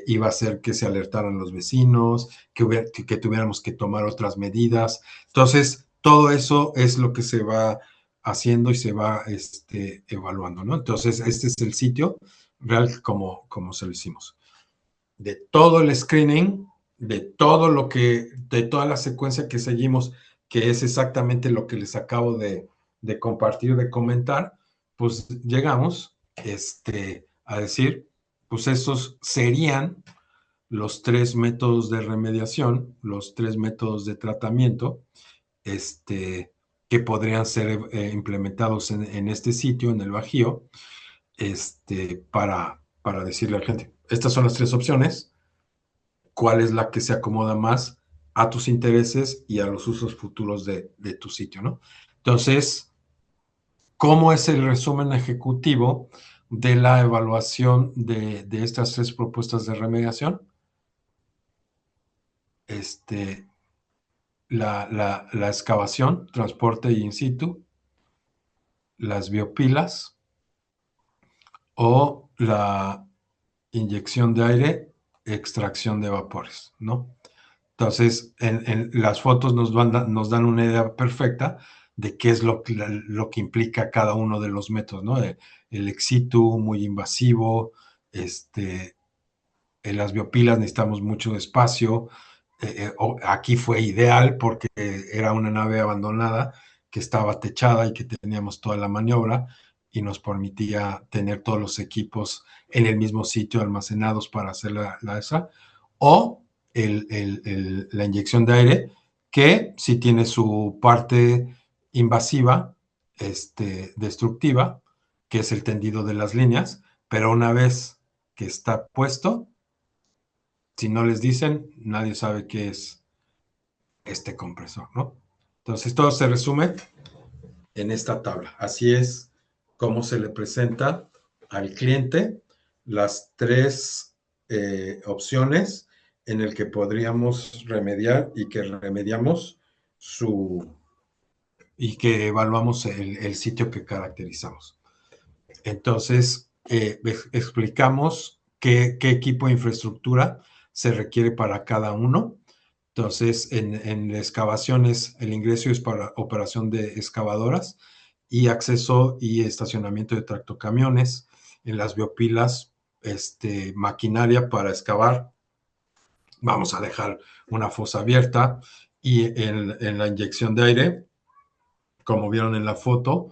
iba a hacer que se alertaran los vecinos, que tuviéramos que tomar otras medidas. Entonces, todo eso es lo que se va haciendo y se va evaluando, ¿no? Entonces, este es el sitio real como se lo hicimos. De todo el screening, de toda la secuencia que seguimos, que es exactamente lo que les acabo de compartir, de comentar, pues llegamos a decir, pues estos serían los 3 métodos de remediación, los 3 métodos de tratamiento, que podrían ser implementados en este sitio, en el Bajío, para decirle a la gente, estas son las 3 opciones, cuál es la que se acomoda más a tus intereses y a los usos futuros de tu sitio, ¿no? Entonces, ¿cómo es el resumen ejecutivo de la evaluación de estas 3 propuestas de remediación? La excavación, transporte in situ, las biopilas o la inyección de aire, extracción de vapores, ¿no? Entonces, en las fotos nos dan una idea perfecta de qué es lo que implica cada uno de los métodos, ¿no? El ex situ, muy invasivo, en las biopilas necesitamos mucho espacio. Aquí fue ideal porque era una nave abandonada que estaba techada y que teníamos toda la maniobra y nos permitía tener todos los equipos en el mismo sitio almacenados para hacer esa. O la inyección de aire, que sí tiene su parte invasiva, destructiva, que es el tendido de las líneas, pero una vez que está puesto, si no les dicen, nadie sabe qué es este compresor, ¿no? Entonces, todo se resume en esta tabla. Así es como se le presenta al cliente las tres opciones en el que podríamos remediar y que remediamos y que evaluamos el sitio que caracterizamos. Entonces, explicamos qué equipo de infraestructura se requiere para cada uno. Entonces, en excavaciones, el ingreso es para operación de excavadoras y acceso y estacionamiento de tractocamiones. En las biopilas, maquinaria para excavar. Vamos a dejar una fosa abierta. Y en la inyección de aire, como vieron en la foto,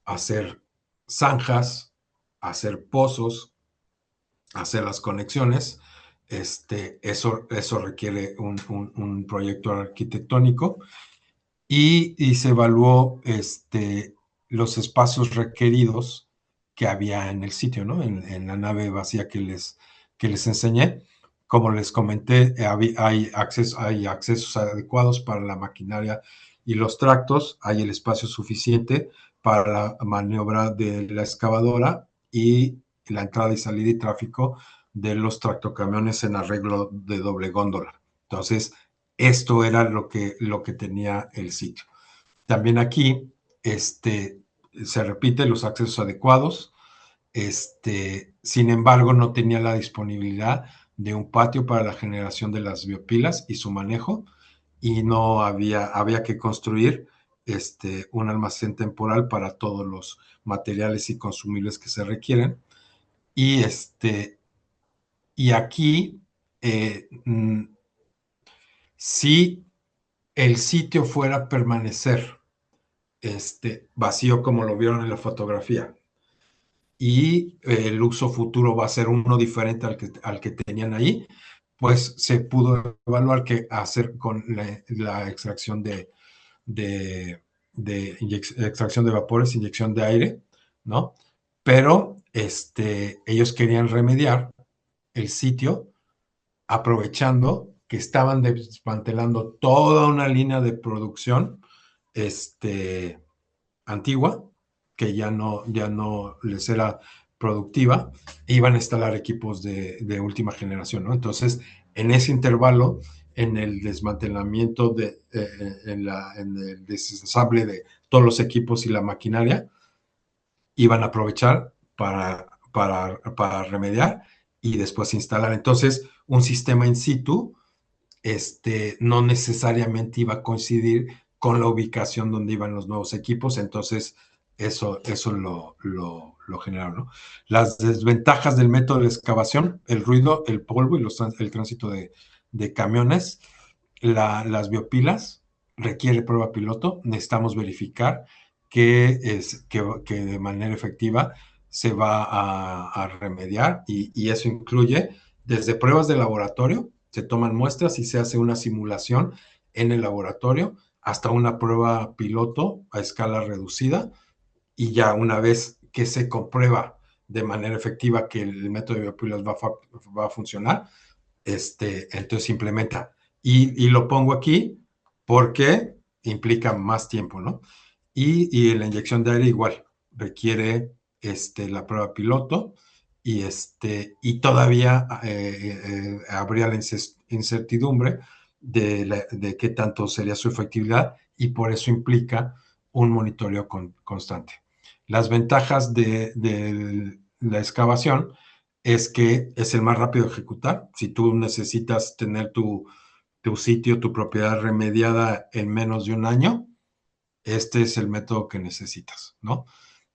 hacer zanjas, hacer pozos, hacer las conexiones. Eso requiere un proyecto arquitectónico y se evaluó los espacios requeridos que había en el sitio, ¿no? En la nave vacía que les enseñé. Como les comenté, hay accesos adecuados para la maquinaria y los tractos, hay el espacio suficiente para la maniobra de la excavadora y la entrada y salida y tráfico de los tractocamiones en arreglo de doble góndola. Entonces, esto era lo que tenía el sitio. También aquí se repite los accesos adecuados. Sin embargo, no tenía la disponibilidad de un patio para la generación de las biopilas y su manejo, y no había que construir un almacén temporal para todos los materiales y consumibles que se requieren. Y aquí, si el sitio fuera a permanecer vacío como lo vieron en la fotografía, y el uso futuro va a ser uno diferente al que tenían ahí, pues se pudo evaluar qué hacer con la extracción extracción de vapores, inyección de aire, ¿no? Pero ellos querían remediar el sitio aprovechando que estaban desmantelando toda una línea de producción antigua, que ya no les era productiva, e iban a instalar equipos de última generación, ¿no? Entonces, en ese intervalo, en el desmantelamiento, en el desensamble de todos los equipos y la maquinaria, iban a aprovechar para remediar y después instalar. Entonces, un sistema in situ no necesariamente iba a coincidir con la ubicación donde iban los nuevos equipos, entonces eso lo generaron, ¿no? Las desventajas del método de excavación: el ruido, el polvo y el tránsito de camiones. Las biopilas requiere prueba piloto, necesitamos verificar que de manera efectiva se va a remediar, y eso incluye desde pruebas de laboratorio, se toman muestras y se hace una simulación en el laboratorio, hasta una prueba piloto a escala reducida, y ya una vez que se comprueba de manera efectiva que el método de biopilas va a funcionar, entonces se implementa. Y lo pongo aquí porque implica más tiempo, ¿no? Y la inyección de aire igual, requiere la prueba piloto, y todavía habría la incertidumbre de qué tanto sería su efectividad, y por eso implica un monitoreo constante. Las ventajas de la excavación es que es el más rápido de ejecutar. Si tú necesitas tener tu sitio, tu propiedad remediada en menos de un año, este es el método que necesitas, ¿no?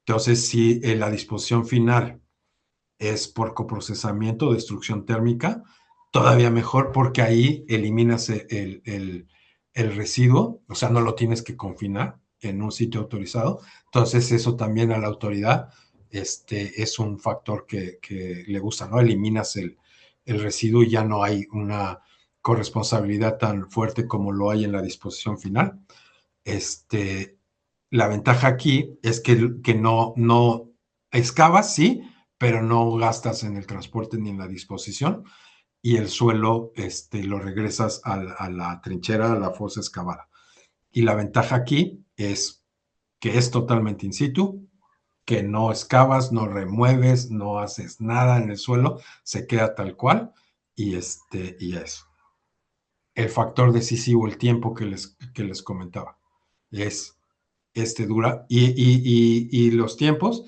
Entonces, si la disposición final es por coprocesamiento, destrucción térmica, todavía mejor, porque ahí eliminas el residuo, o sea, no lo tienes que confinar en un sitio autorizado. Entonces, eso también a la autoridad es un factor que le gusta, ¿no? Eliminas el residuo y ya no hay una corresponsabilidad tan fuerte como lo hay en la disposición final. La ventaja aquí es que no excavas, sí, pero no gastas en el transporte ni en la disposición. y el suelo lo regresas a la trinchera, a la fosa excavada. Y la ventaja aquí es que es totalmente in situ, que no excavas, no remueves, no haces nada en el suelo, se queda tal cual y eso. El factor decisivo, el tiempo que les comentaba, es dura y los tiempos,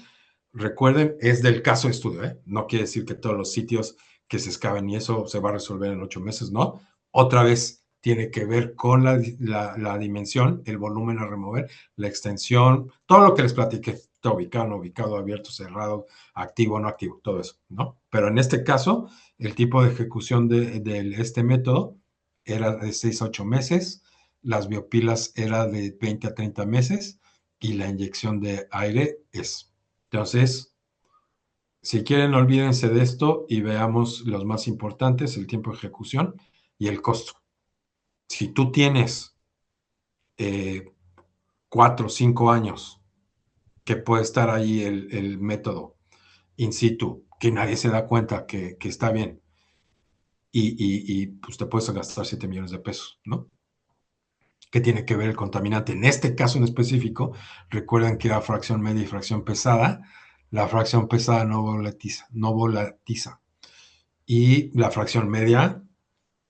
recuerden, es del caso de estudio, ¿eh? No quiere decir que todos los sitios que se excaven y eso se va a resolver en 8 meses, ¿no? Otra vez tiene que ver con la dimensión, el volumen a remover, la extensión, todo lo que les platiqué, está ubicado, no ubicado, abierto, cerrado, activo, no activo, todo eso, ¿no? Pero en este caso, el tipo de ejecución de este método era de 6 a 8 meses, las biopilas era de 20 a 30 meses y la inyección de aire es. Entonces, si quieren, olvídense de esto y veamos los más importantes, el tiempo de ejecución y el costo. Si tú tienes 4 o 5 años que puede estar ahí el método in situ, que nadie se da cuenta que está bien, y pues te puedes gastar 7 millones de pesos, ¿no? ¿Qué tiene que ver el contaminante? En este caso en específico, recuerden que era fracción media y fracción pesada. La fracción pesada no volatiza, no volatiza. Y la fracción media,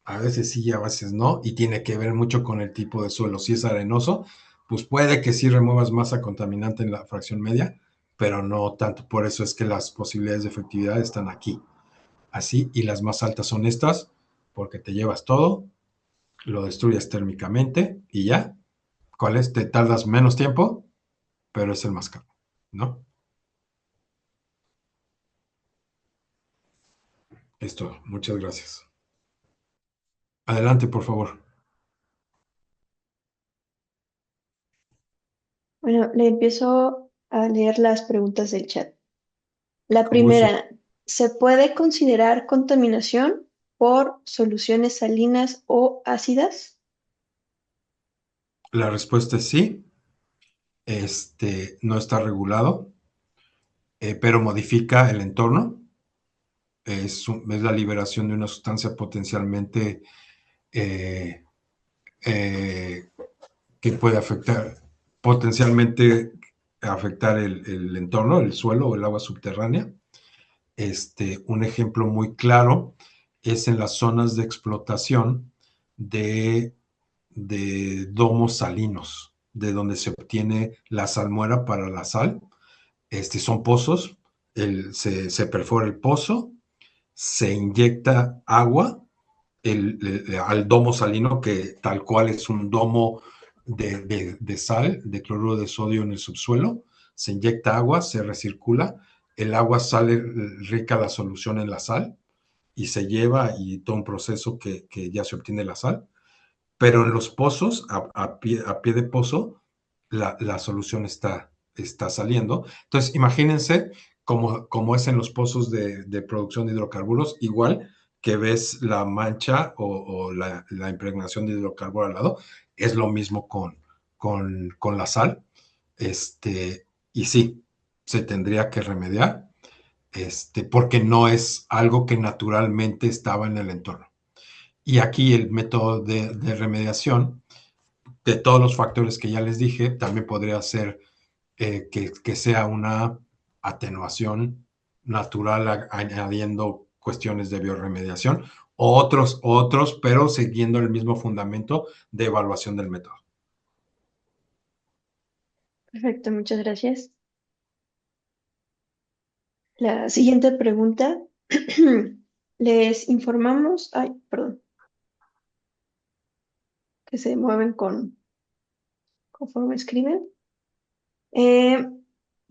a veces sí, a veces no, y tiene que ver mucho con el tipo de suelo. Si es arenoso, pues puede que sí remuevas masa contaminante en la fracción media, pero no tanto. Por eso es que las posibilidades de efectividad están aquí. Así, y las más altas son estas, porque te llevas todo, lo destruyes térmicamente y ya. ¿Cuál es? Te tardas menos tiempo, pero es el más caro, ¿no? Esto, muchas gracias. Adelante, por favor. Bueno, le empiezo a leer las preguntas del chat. La Con gusto. primera, ¿se puede considerar contaminación por soluciones salinas o ácidas? La respuesta es sí. No está regulado, pero modifica el entorno. Es la liberación de una sustancia potencialmente eh, eh, que puede potencialmente afectar el entorno, el suelo o el agua subterránea. Un ejemplo muy claro es en las zonas de explotación de, de domos salinos, de donde se obtiene la salmuera para la sal. Son pozos, se perfora el pozo, se inyecta agua al domo salino, que tal cual es un domo de sal, de cloruro de sodio en el subsuelo, se inyecta agua, se recircula, el agua sale rica la solución en la sal y se lleva y todo un proceso que ya se obtiene la sal, pero en los pozos, a pie de pozo, la solución está saliendo. Entonces, imagínense cómo es en los pozos de producción de hidrocarburos, igual que ves la mancha o la impregnación de hidrocarburo al lado, es lo mismo con la sal. Y sí, se tendría que remediar, porque no es algo que naturalmente estaba en el entorno. Y aquí el método de remediación, de todos los factores que ya les dije, también podría ser que sea una atenuación natural añadiendo cuestiones de bioremediación, o otros, pero siguiendo el mismo fundamento de evaluación del método. Perfecto, muchas gracias. La siguiente pregunta. Les informamos, ay, perdón, que se mueven conforme escriben. Eh,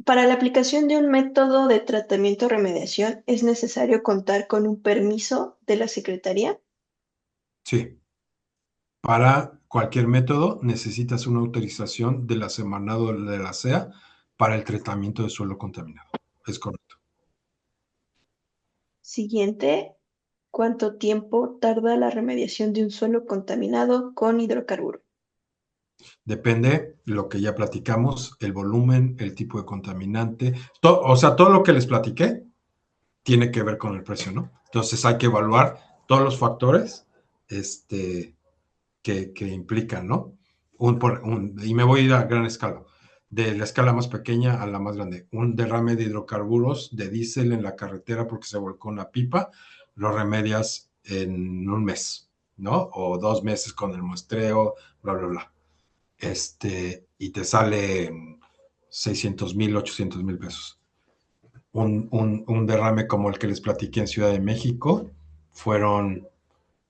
para la aplicación de un método de tratamiento o remediación, ¿es necesario contar con un permiso de la Secretaría? Sí. Para cualquier método necesitas una autorización de la Semarnat de la SEA para el tratamiento de suelo contaminado. Es correcto. Siguiente, ¿cuánto tiempo tarda la remediación de un suelo contaminado con hidrocarburo? Depende lo que ya platicamos, el volumen, el tipo de contaminante, o sea, todo lo que les platiqué tiene que ver con el precio, ¿no? Entonces hay que evaluar todos los factores que implican, ¿no? Y me voy a ir a gran escala, de la escala más pequeña a la más grande. Un derrame de hidrocarburos de diésel en la carretera porque se volcó una pipa, lo remedias en un mes, ¿no? O 2 meses con el muestreo, bla, bla, bla. Y te sale 600,000, 800,000 pesos. Un derrame como el que les platiqué en Ciudad de México fueron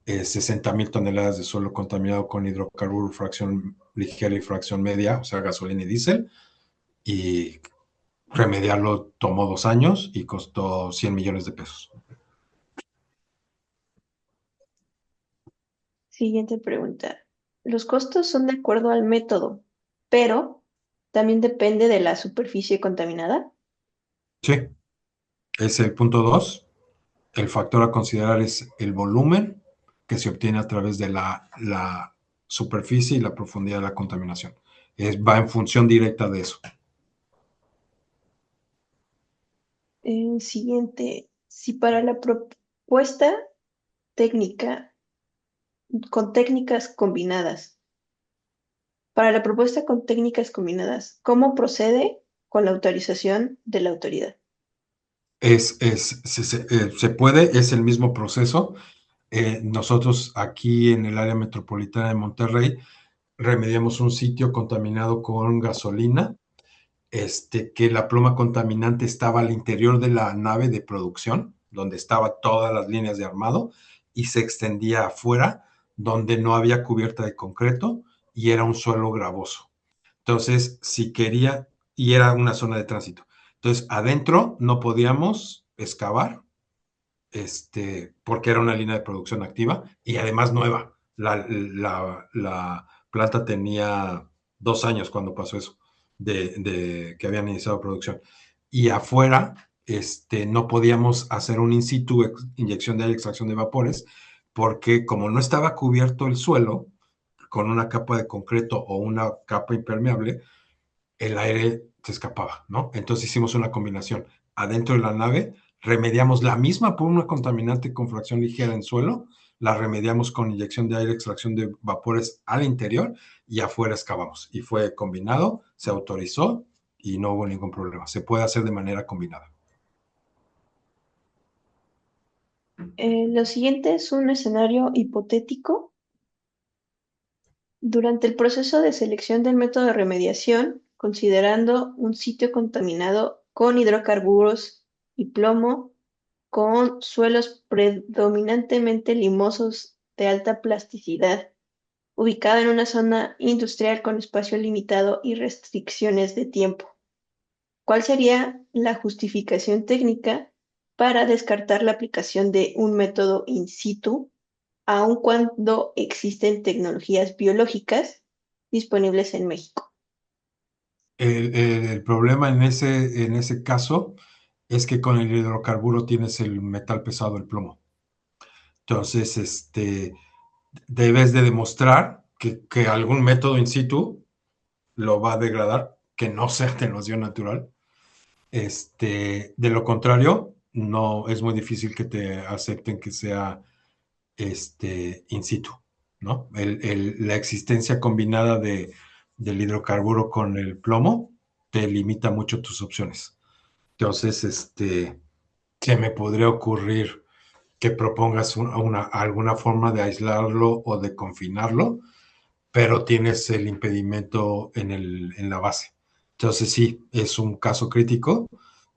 60,000 toneladas de suelo contaminado con hidrocarburo, fracción ligera y fracción media, o sea, gasolina y diésel, y remediarlo tomó 2 años y costó 100 millones de pesos. Siguiente pregunta. Los costos son de acuerdo al método, pero también depende de la superficie contaminada. Sí, es el punto 2. El factor a considerar es el volumen que se obtiene a través de la superficie y la profundidad de la contaminación. Va en función directa de eso. Siguiente. Si para la propuesta técnica con técnicas combinadas, para la propuesta con técnicas combinadas, ¿cómo procede con la autorización de la autoridad? Se puede, es el mismo proceso. Nosotros aquí en el área metropolitana de Monterrey remediamos un sitio contaminado con gasolina, que la pluma contaminante estaba al interior de la nave de producción, donde estaban todas las líneas de armado, y se extendía afuera, donde no había cubierta de concreto y era un suelo gravoso. Entonces, si quería, y era una zona de tránsito. Entonces, adentro no podíamos excavar, porque era una línea de producción activa y además nueva. La planta tenía 2 años cuando pasó eso, de que habían iniciado producción. Y afuera, no podíamos hacer un in situ inyección de aire, extracción de vapores, porque como no estaba cubierto el suelo con una capa de concreto o una capa impermeable, el aire se escapaba, ¿no? Entonces hicimos una combinación. Adentro de la nave remediamos la misma pluma contaminante con fracción ligera en suelo, la remediamos con inyección de aire, extracción de vapores al interior y afuera excavamos. Y fue combinado, se autorizó y no hubo ningún problema. Se puede hacer de manera combinada. Lo siguiente es un escenario hipotético. Durante el proceso de selección del método de remediación, considerando un sitio contaminado con hidrocarburos y plomo, con suelos predominantemente limosos de alta plasticidad, ubicado en una zona industrial con espacio limitado y restricciones de tiempo. ¿Cuál sería la justificación técnica para descartar la aplicación de un método in situ, aun cuando existen tecnologías biológicas disponibles en México? El problema en ese caso es que con el hidrocarburo tienes el metal pesado, el plomo. Entonces, debes de demostrar que algún método in situ lo va a degradar, que no sea atenuación natural. De lo contrario, no es muy difícil que te acepten que sea in situ, ¿no? La existencia combinada del hidrocarburo con el plomo te limita mucho tus opciones. Entonces, se me podría ocurrir que propongas alguna forma de aislarlo o de confinarlo, pero tienes el impedimento en la base. Entonces sí, es un caso crítico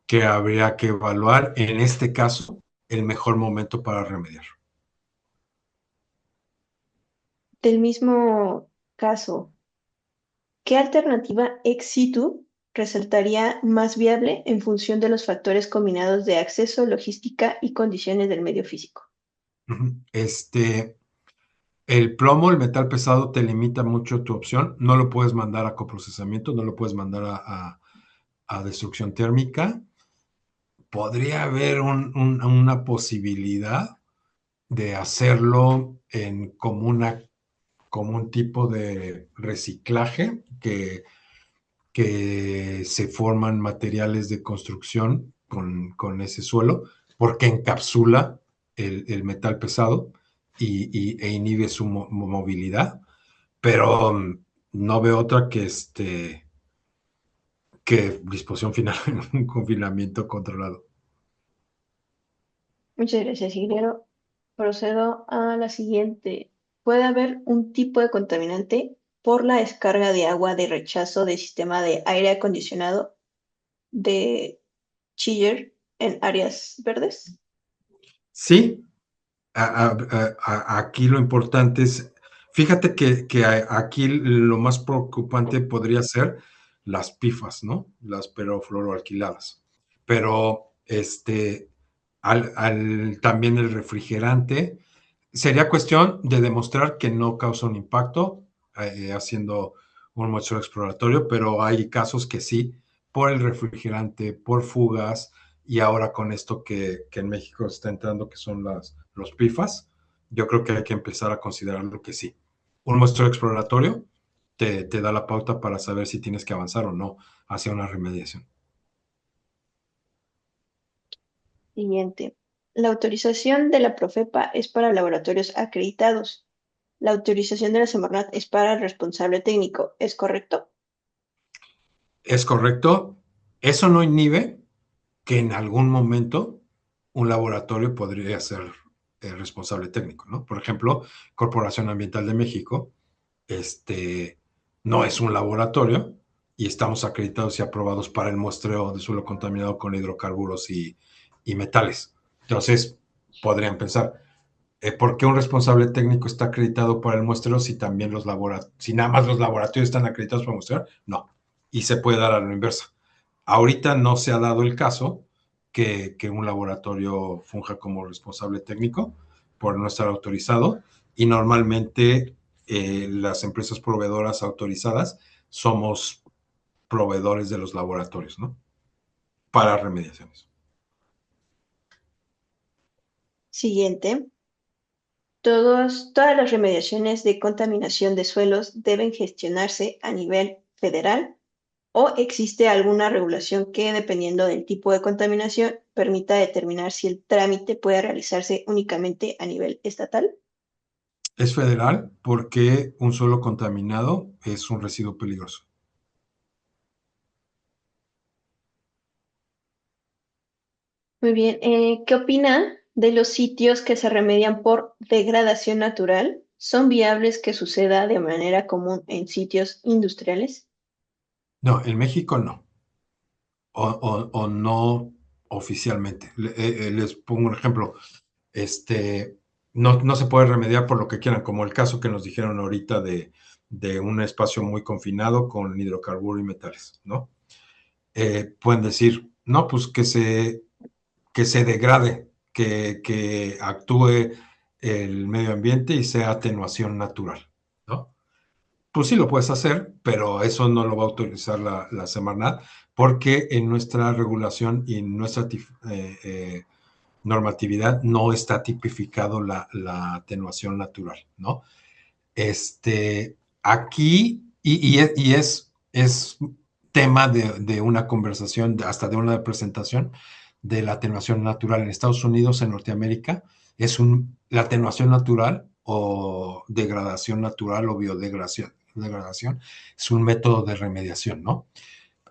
que habría que evaluar, en este caso, el mejor momento para remediar. Del mismo caso, ¿qué alternativa ex situ resultaría más viable en función de los factores combinados de acceso, logística y condiciones del medio físico? El plomo, el metal pesado, te limita mucho tu opción. No lo puedes mandar a coprocesamiento, no lo puedes mandar a destrucción térmica. Podría haber una posibilidad de hacerlo como un tipo de reciclaje que se forman materiales de construcción con ese suelo, porque encapsula el metal pesado e inhibe su movilidad, pero no veo otra que disposición final en un confinamiento controlado. Muchas gracias, Hilero. Procedo a la siguiente. ¿Puede haber un tipo de contaminante por la descarga de agua de rechazo del sistema de aire acondicionado de Chiller en áreas verdes? Sí, aquí lo importante es, fíjate que aquí lo más preocupante podría ser las PFAS, ¿no? Las perfluoroalquiladas. Pero también el refrigerante, sería cuestión de demostrar que no causa un impacto haciendo un muestreo exploratorio, pero hay casos que sí, por el refrigerante, por fugas, y ahora con esto que en México está entrando, que son los PFAS, yo creo que hay que empezar a considerarlo que sí. Un muestreo exploratorio te da la pauta para saber si tienes que avanzar o no hacia una remediación. Siguiente. La autorización de la Profepa es para laboratorios acreditados. La autorización de la Semarnat es para el responsable técnico. ¿Es correcto? Es correcto. Eso no inhibe que en algún momento un laboratorio podría ser el responsable técnico, ¿no? Por ejemplo, Corporación Ambiental de México, no es un laboratorio y estamos acreditados y aprobados para el muestreo de suelo contaminado con hidrocarburos y metales. Entonces, podrían pensar, ¿por qué un responsable técnico está acreditado para el muestreo si también si nada más los laboratorios están acreditados para mostrar? No. Y se puede dar a la inversa. Ahorita no se ha dado el caso que un laboratorio funja como responsable técnico por no estar autorizado, y normalmente las empresas proveedoras autorizadas somos proveedores de los laboratorios, ¿no? Para remediaciones. Siguiente. Todas las remediaciones de contaminación de suelos deben gestionarse a nivel federal, o existe alguna regulación que, dependiendo del tipo de contaminación, permita determinar si el trámite puede realizarse únicamente a nivel estatal. Es federal porque un suelo contaminado es un residuo peligroso. Muy bien. ¿Qué opina de los sitios que se remedian por degradación natural? ¿Son viables que suceda de manera común en sitios industriales? No, en México no. O no oficialmente. Les pongo un ejemplo. No se puede remediar por lo que quieran, como el caso que nos dijeron ahorita de un espacio muy confinado con hidrocarburos y metales, ¿no? Pueden decir, no, pues que se degrade, que actúe el medio ambiente y sea atenuación natural, ¿no? Pues sí lo puedes hacer, pero eso no lo va a autorizar la Semarnat, porque en nuestra regulación y en nuestra normatividad no está tipificado la atenuación natural, ¿no? Aquí, es tema de una conversación, hasta de una presentación de la atenuación natural en Estados Unidos, en Norteamérica, la atenuación natural o degradación natural o degradación es un método de remediación, ¿no?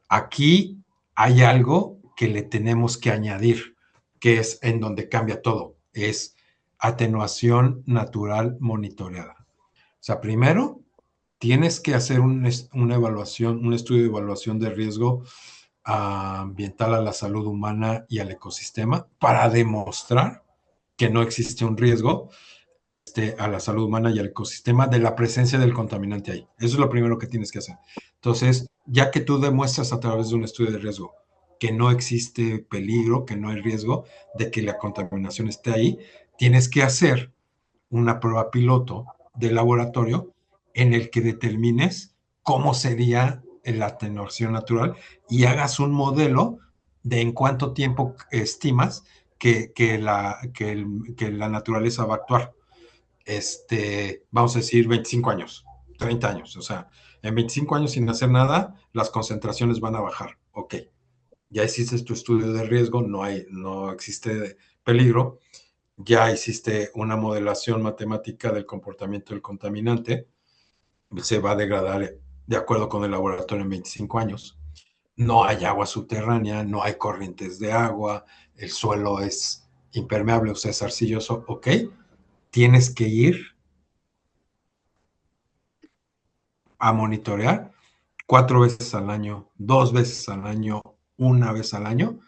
Aquí hay algo que le tenemos que añadir, que es en donde cambia todo, es atenuación natural monitoreada. O sea, primero tienes que hacer una evaluación, un estudio de evaluación de riesgo ambiental a la salud humana y al ecosistema para demostrar que no existe un riesgo a la salud humana y al ecosistema de la presencia del contaminante ahí. Eso es lo primero que tienes que hacer. Entonces, ya que tú demuestras a través de un estudio de riesgo que no existe peligro, que no hay riesgo de que la contaminación esté ahí, tienes que hacer una prueba piloto de laboratorio en el que determines cómo sería la atenuación natural y hagas un modelo de en cuánto tiempo estimas que la naturaleza va a actuar. Vamos a decir 25 años, 30 años, o sea, en 25 años sin hacer nada, las concentraciones van a bajar. Ok, ya hiciste tu estudio de riesgo, no existe peligro, ya hiciste una modelación matemática del comportamiento del contaminante, se va a degradar de acuerdo con el laboratorio en 25 años. No hay agua subterránea, no hay corrientes de agua, el suelo es impermeable, o sea, es arcilloso, ok, tienes que ir a monitorear 4 veces al año, 2 veces al año, una vez al año,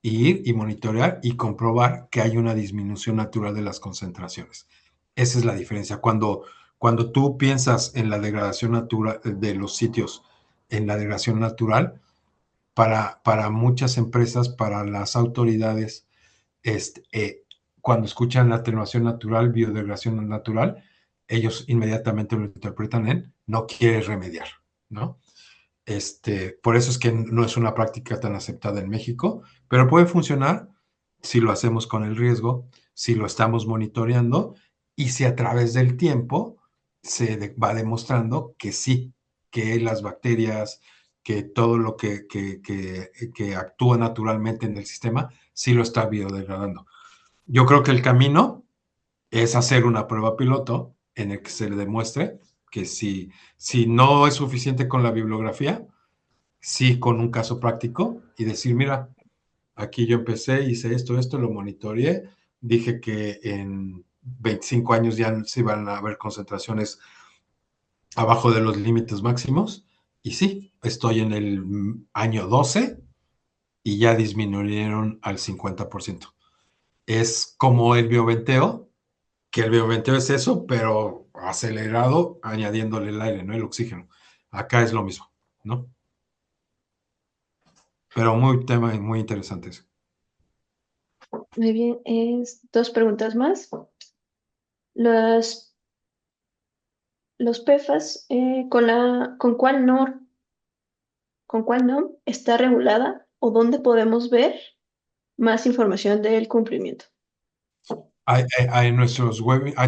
y ir y monitorear y comprobar que hay una disminución natural de las concentraciones. Esa es la diferencia. Cuando tú piensas en la degradación natural de los sitios, en la degradación natural, para muchas empresas, para las autoridades, este, cuando escuchan la atenuación natural, biodegradación natural, ellos inmediatamente lo interpretan en no quiere remediar, ¿no? Por eso es que no es una práctica tan aceptada en México, pero puede funcionar si lo hacemos con el riesgo, si lo estamos monitoreando y si a través del tiempo va demostrando que sí, que las bacterias, que todo lo que actúa naturalmente en el sistema, sí lo está biodegradando. Yo creo que el camino es hacer una prueba piloto en el que se le demuestre que si no es suficiente con la bibliografía, sí con un caso práctico y decir, mira, aquí yo empecé, hice esto, lo monitoreé, dije que en 25 años ya se iban a haber concentraciones abajo de los límites máximos y sí, estoy en el año 12 y ya disminuyeron al 50%. Es como el bioventeo, que el bioventeo es eso, pero acelerado añadiéndole el aire, ¿no? El oxígeno. Acá es lo mismo, ¿no? Pero tema muy interesantes. Muy bien, dos preguntas más. Los, los PFAS, con cuál norm está regulada o dónde podemos ver más información del cumplimiento?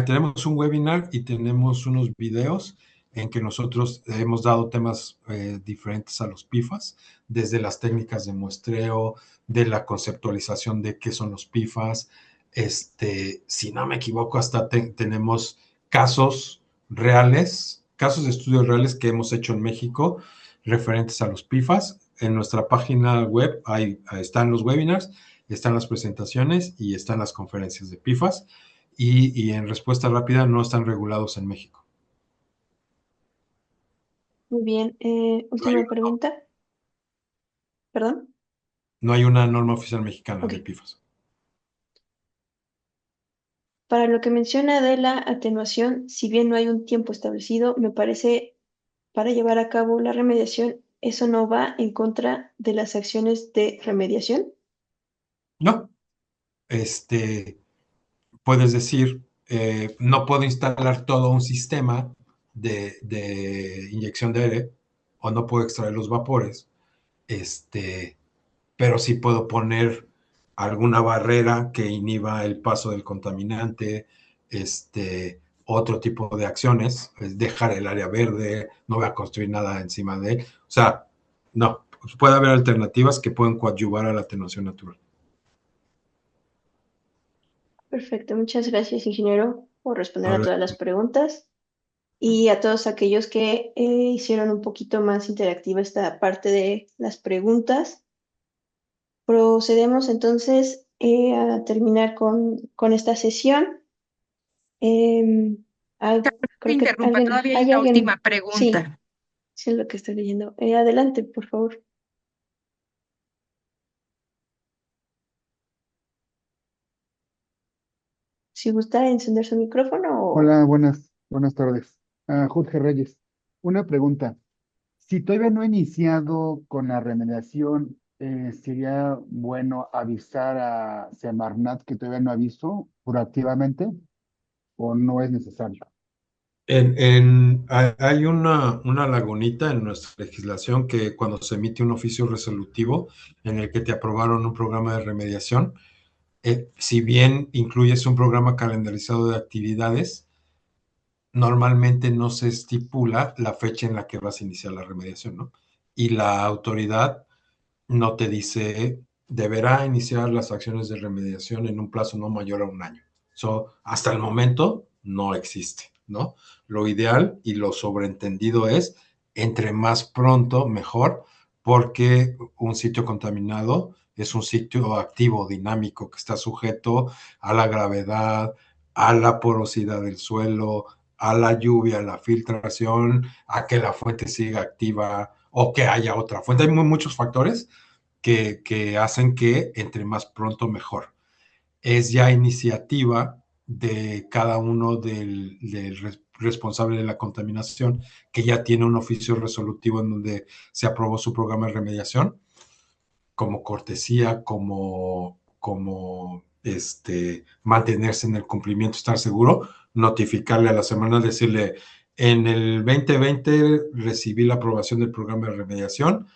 Tenemos un webinar y tenemos unos videos en que nosotros hemos dado temas diferentes a los PFAS, desde las técnicas de muestreo, de la conceptualización de qué son los PFAS. Si no me equivoco, hasta tenemos casos reales, casos de estudios reales que hemos hecho en México referentes a los PFAS. En nuestra página web están los webinars, están las presentaciones y están las conferencias de PFAS y en respuesta rápida no están regulados en México. Muy bien, No hay, última pregunta. ¿Perdón? no hay una norma oficial mexicana Ok. de PFAS. Para lo que menciona de la atenuación, si bien no hay un tiempo establecido, me parece para llevar a cabo la remediación, eso no va en contra de las acciones de remediación. No, puedes decir, no puedo instalar todo un sistema de inyección de aire o no puedo extraer los vapores, pero sí puedo poner alguna barrera que inhiba el paso del contaminante, otro tipo de acciones, es dejar el área verde, no voy a construir nada encima de él. O sea, no, puede haber alternativas que pueden coadyuvar a la atenuación natural. Perfecto, muchas gracias, ingeniero, por responder a Ahora, todas las preguntas y a todos aquellos que hicieron un poquito más interactiva esta parte de las preguntas. Procedemos entonces a terminar con esta sesión. Em, Te creo que interrumpa, todavía hay hay una última alguien, sí, pregunta. sí es lo que estoy leyendo. Adelante, por favor. Si gusta encender su micrófono o... Hola, buenas tardes. Jorge Reyes. Una pregunta. Si todavía no he iniciado con la remediación, ¿sería bueno avisar a Semarnat que todavía no aviso proactivamente o no es necesario? hay una lagunita en nuestra legislación que cuando se emite un oficio resolutivo en el que te aprobaron un programa de remediación, si bien incluyes un programa calendarizado de actividades, normalmente no se estipula la fecha en la que vas a iniciar la remediación, ¿no? Y la autoridad no te dice, deberá iniciar las acciones de remediación en un plazo no mayor a un año. Hasta el momento no existe, ¿no? Lo ideal y lo sobreentendido es entre más pronto mejor, porque un sitio contaminado es un sitio activo, dinámico, que está sujeto a la gravedad, a la porosidad del suelo, a la lluvia, a la filtración, a que la fuente siga activa o que haya otra fuente. Hay muchos factores que hacen que entre más pronto mejor. Es ya iniciativa de cada uno del responsable de la contaminación, que ya tiene un oficio resolutivo en donde se aprobó su programa de remediación, como cortesía, como mantenerse en el cumplimiento, estar seguro, notificarle a la semana, decirle, en el 2020 recibí la aprobación del programa de remediación,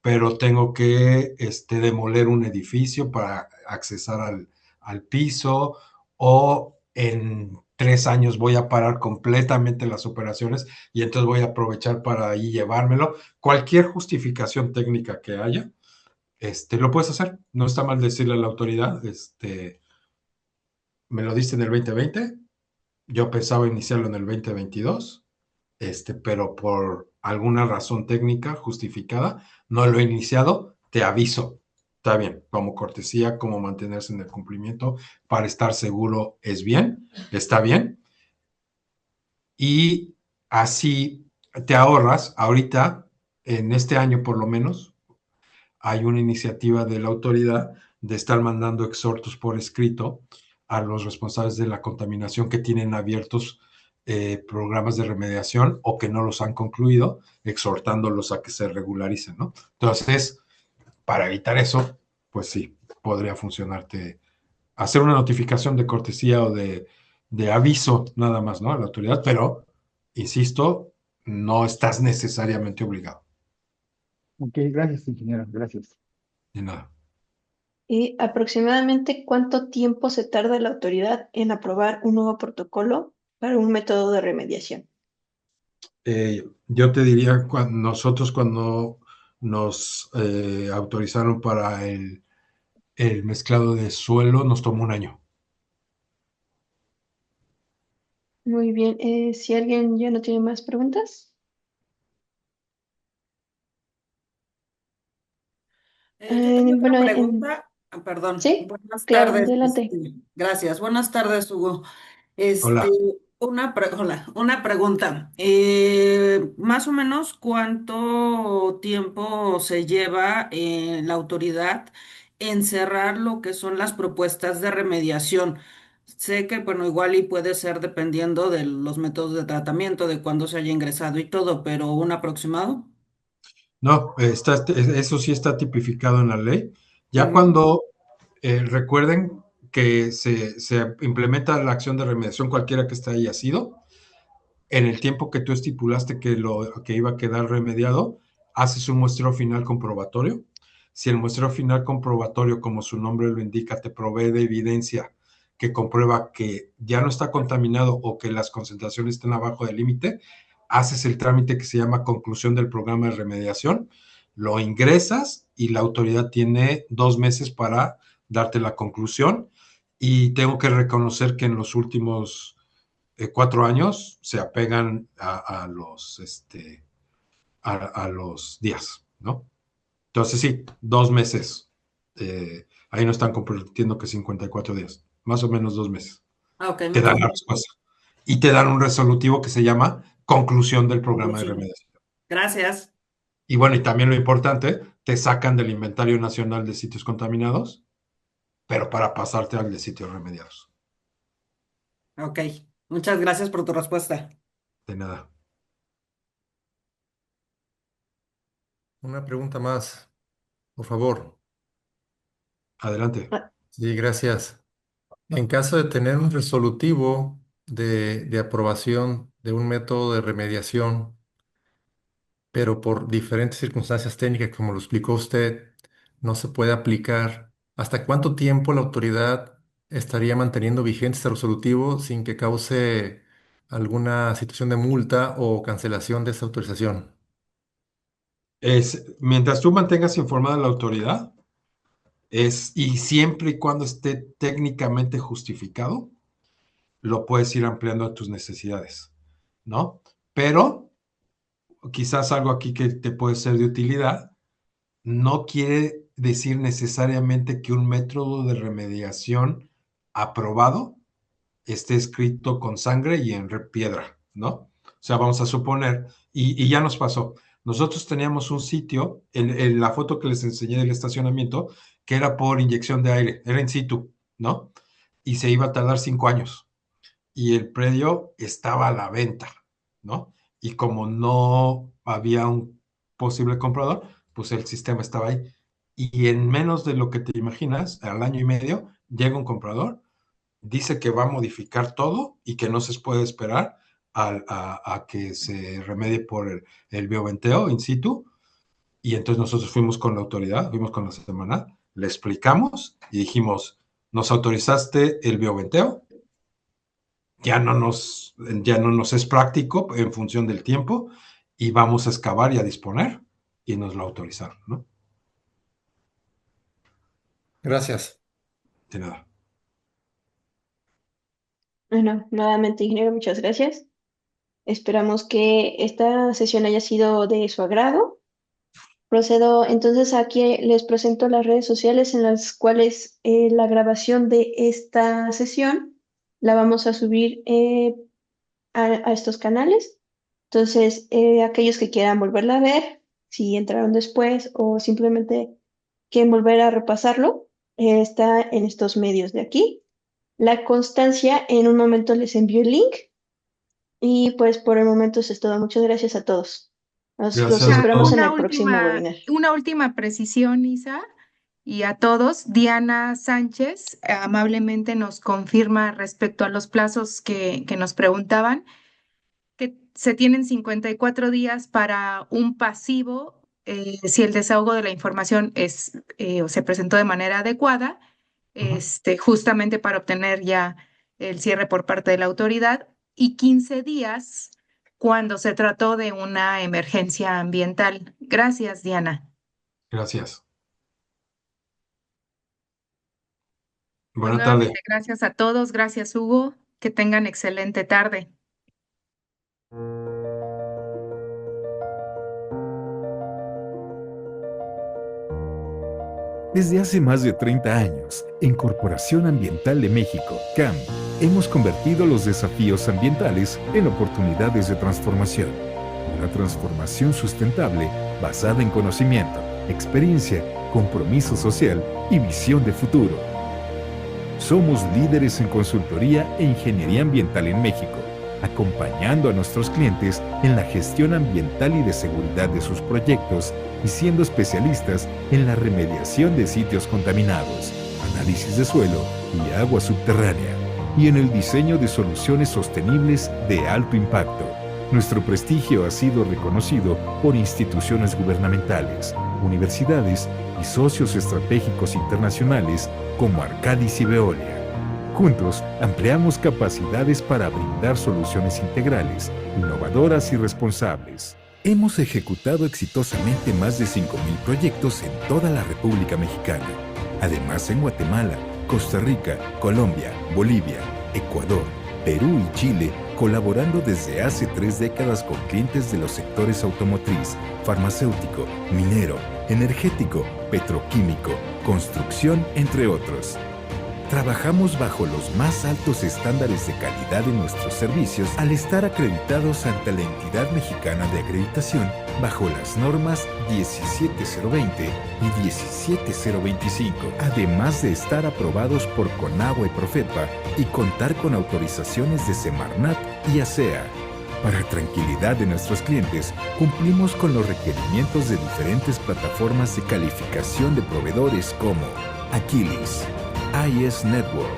pero tengo que demoler un edificio para accesar al piso, o en 3 años voy a parar completamente las operaciones y entonces voy a aprovechar para ahí llevármelo. Cualquier justificación técnica que haya, lo puedes hacer. No está mal decirle a la autoridad, me lo diste en el 2020, yo pensaba iniciarlo en el 2022, pero por alguna razón técnica justificada, no lo he iniciado, te aviso. Está bien, como cortesía, como mantenerse en el cumplimiento, para estar seguro es bien, está bien. Y así te ahorras ahorita, en este año por lo menos, hay una iniciativa de la autoridad de estar mandando exhortos por escrito a los responsables de la contaminación que tienen abiertos programas de remediación o que no los han concluido, exhortándolos a que se regularicen, ¿no? Entonces, para evitar eso, pues sí, podría funcionarte hacer una notificación de cortesía o de aviso nada más, ¿no? A la autoridad, pero, insisto, no estás necesariamente obligado. Ok, gracias, ingeniero, gracias. De nada. ¿Y aproximadamente cuánto tiempo se tarda la autoridad en aprobar un nuevo protocolo para un método de remediación? Yo te diría, nosotros cuando nos autorizaron para el mezclado de suelo, nos tomó un año. Muy bien, si alguien ya no tiene más preguntas. Yo tenía otra Bueno, pregunta. Perdón. sí, Buenas claro, tardes. adelante. Gracias. Buenas tardes, Hugo. Este, Hola. hola, una pregunta. Más o menos, ¿cuánto tiempo se lleva la autoridad en cerrar lo que son las propuestas de remediación? Sé que, bueno, igual y puede ser dependiendo de los métodos de tratamiento, de cuándo se haya ingresado y todo, pero un aproximado. No, eso sí está tipificado en la ley. Ya Ujú. cuando recuerden que se implementa la acción de remediación, cualquiera que esté haya sido, en el tiempo que tú estipulaste que iba a quedar remediado, haces un muestreo final comprobatorio. Si el muestreo final comprobatorio, como su nombre lo indica, te provee de evidencia que comprueba que ya no está contaminado o que las concentraciones están abajo del límite, haces el trámite que se llama conclusión del programa de remediación, lo ingresas y la autoridad tiene 2 meses para darte la conclusión. Y tengo que reconocer que en los últimos 4 años se apegan a los días, ¿no? Entonces sí, 2 meses. Ahí no están comprometiendo que 54 días, más o menos 2 meses. Ah, ok, Te dan muchas la respuesta. Y te dan un resolutivo que se llama conclusión del programa de gracias. remediación. Gracias. Y bueno, y también lo importante, te sacan del inventario nacional de sitios contaminados, pero para pasarte al de sitios remediados. Ok, muchas gracias por tu respuesta. De nada. Una pregunta más, por favor. Adelante. Ah, Sí, gracias. En caso de tener un resolutivo de aprobación de un método de remediación, pero por diferentes circunstancias técnicas, como lo explicó usted, no se puede aplicar, ¿hasta cuánto tiempo la autoridad estaría manteniendo vigente este resolutivo sin que cause alguna situación de multa o cancelación de esta autorización? Mientras tú mantengas informada a la autoridad, y siempre y cuando esté técnicamente justificado, lo puedes ir ampliando a tus necesidades, ¿no? Pero quizás algo aquí que te puede ser de utilidad, no quiere decir necesariamente que un método de remediación aprobado esté escrito con sangre y en piedra, ¿no? O sea, vamos a suponer, y ya nos pasó, nosotros teníamos un sitio, en la foto que les enseñé del estacionamiento, que era por inyección de aire, era in situ, ¿no? Y se iba a tardar 5 años. Y el predio estaba a la venta, ¿no? Y como no había un posible comprador, pues el sistema estaba ahí. Y en menos de lo que te imaginas, al año y medio, llega un comprador, dice que va a modificar todo y que no se puede esperar a que se remedie por el bioventeo in situ. Y entonces nosotros fuimos con la autoridad, fuimos con la semanal, le explicamos y dijimos, ¿nos autorizaste el bioventeo? Ya no nos es práctico en función del tiempo y vamos a excavar y a disponer, y nos lo autorizaron, ¿no? Gracias. De nada. Bueno, nuevamente, ingeniero, muchas gracias. Esperamos que esta sesión haya sido de su agrado. Procedo, entonces aquí les presento las redes sociales en las cuales la grabación de esta sesión la vamos a subir a estos canales. Entonces, aquellos que quieran volverla a ver, si entraron después o simplemente quieren volver a repasarlo, está en estos medios de aquí. La constancia, en un momento les envío el link. Y pues por el momento eso es todo. Muchas gracias a todos. Los Gracias a esperamos en todos. el próximo webinar. Una última precisión, Isa, y a todos. Diana Sánchez amablemente nos confirma respecto a los plazos que nos preguntaban, que se tienen 54 días para un pasivo, si el desahogo de la información es o se presentó de manera adecuada, justamente para obtener ya el cierre por parte de la autoridad, y 15 días cuando se trató de una emergencia ambiental. Gracias, Diana. Gracias. Pues Buena nuevamente, tarde. gracias a todos. Gracias, Hugo. Que tengan excelente tarde. Desde hace más de 30 años, en Corporación Ambiental de México, CAM, hemos convertido los desafíos ambientales en oportunidades de transformación. Una transformación sustentable basada en conocimiento, experiencia, compromiso social y visión de futuro. Somos líderes en consultoría e ingeniería ambiental en México, acompañando a nuestros clientes en la gestión ambiental y de seguridad de sus proyectos y siendo especialistas en la remediación de sitios contaminados, análisis de suelo y agua subterránea, y en el diseño de soluciones sostenibles de alto impacto. Nuestro prestigio ha sido reconocido por instituciones gubernamentales, universidades y socios estratégicos internacionales como Arcadis y Veolia. Juntos, ampliamos capacidades para brindar soluciones integrales, innovadoras y responsables. Hemos ejecutado exitosamente más de 5,000 proyectos en toda la República Mexicana. Además, en Guatemala, Costa Rica, Colombia, Bolivia, Ecuador, Perú y Chile, colaborando desde hace 3 décadas con clientes de los sectores automotriz, farmacéutico, minero, energético, petroquímico, construcción, entre otros. Trabajamos bajo los más altos estándares de calidad en nuestros servicios al estar acreditados ante la entidad mexicana de acreditación bajo las normas 17020 y 17025, además de estar aprobados por CONAGUA y Profepa y contar con autorizaciones de Semarnat y ASEA. Para tranquilidad de nuestros clientes, cumplimos con los requerimientos de diferentes plataformas de calificación de proveedores como Aquilis, IS Network,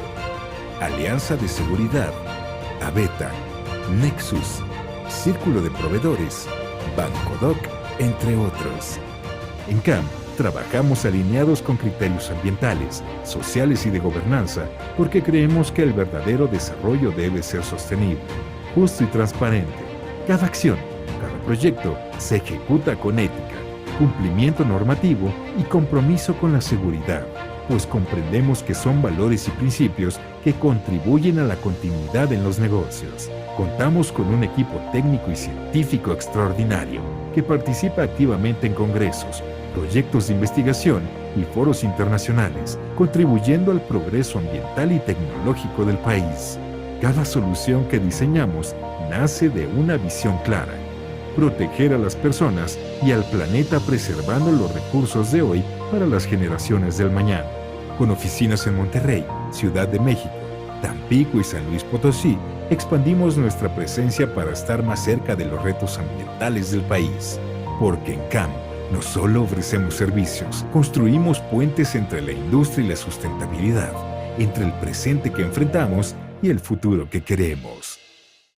Alianza de Seguridad, Aveta, Nexus, Círculo de Proveedores, Bancodoc, entre otros. En CAM, trabajamos alineados con criterios ambientales, sociales y de gobernanza porque creemos que el verdadero desarrollo debe ser sostenible, justo y transparente. Cada acción, cada proyecto se ejecuta con ética, cumplimiento normativo y compromiso con la seguridad, pues comprendemos que son valores y principios que contribuyen a la continuidad en los negocios. Contamos con un equipo técnico y científico extraordinario que participa activamente en congresos, proyectos de investigación y foros internacionales, contribuyendo al progreso ambiental y tecnológico del país. Cada solución que diseñamos nace de una visión clara: proteger a las personas y al planeta preservando los recursos de hoy para las generaciones del mañana. Con oficinas en Monterrey, Ciudad de México, Tampico y San Luis Potosí, expandimos nuestra presencia para estar más cerca de los retos ambientales del país. Porque en CAM no solo ofrecemos servicios, construimos puentes entre la industria y la sustentabilidad, entre el presente que enfrentamos y el futuro que queremos.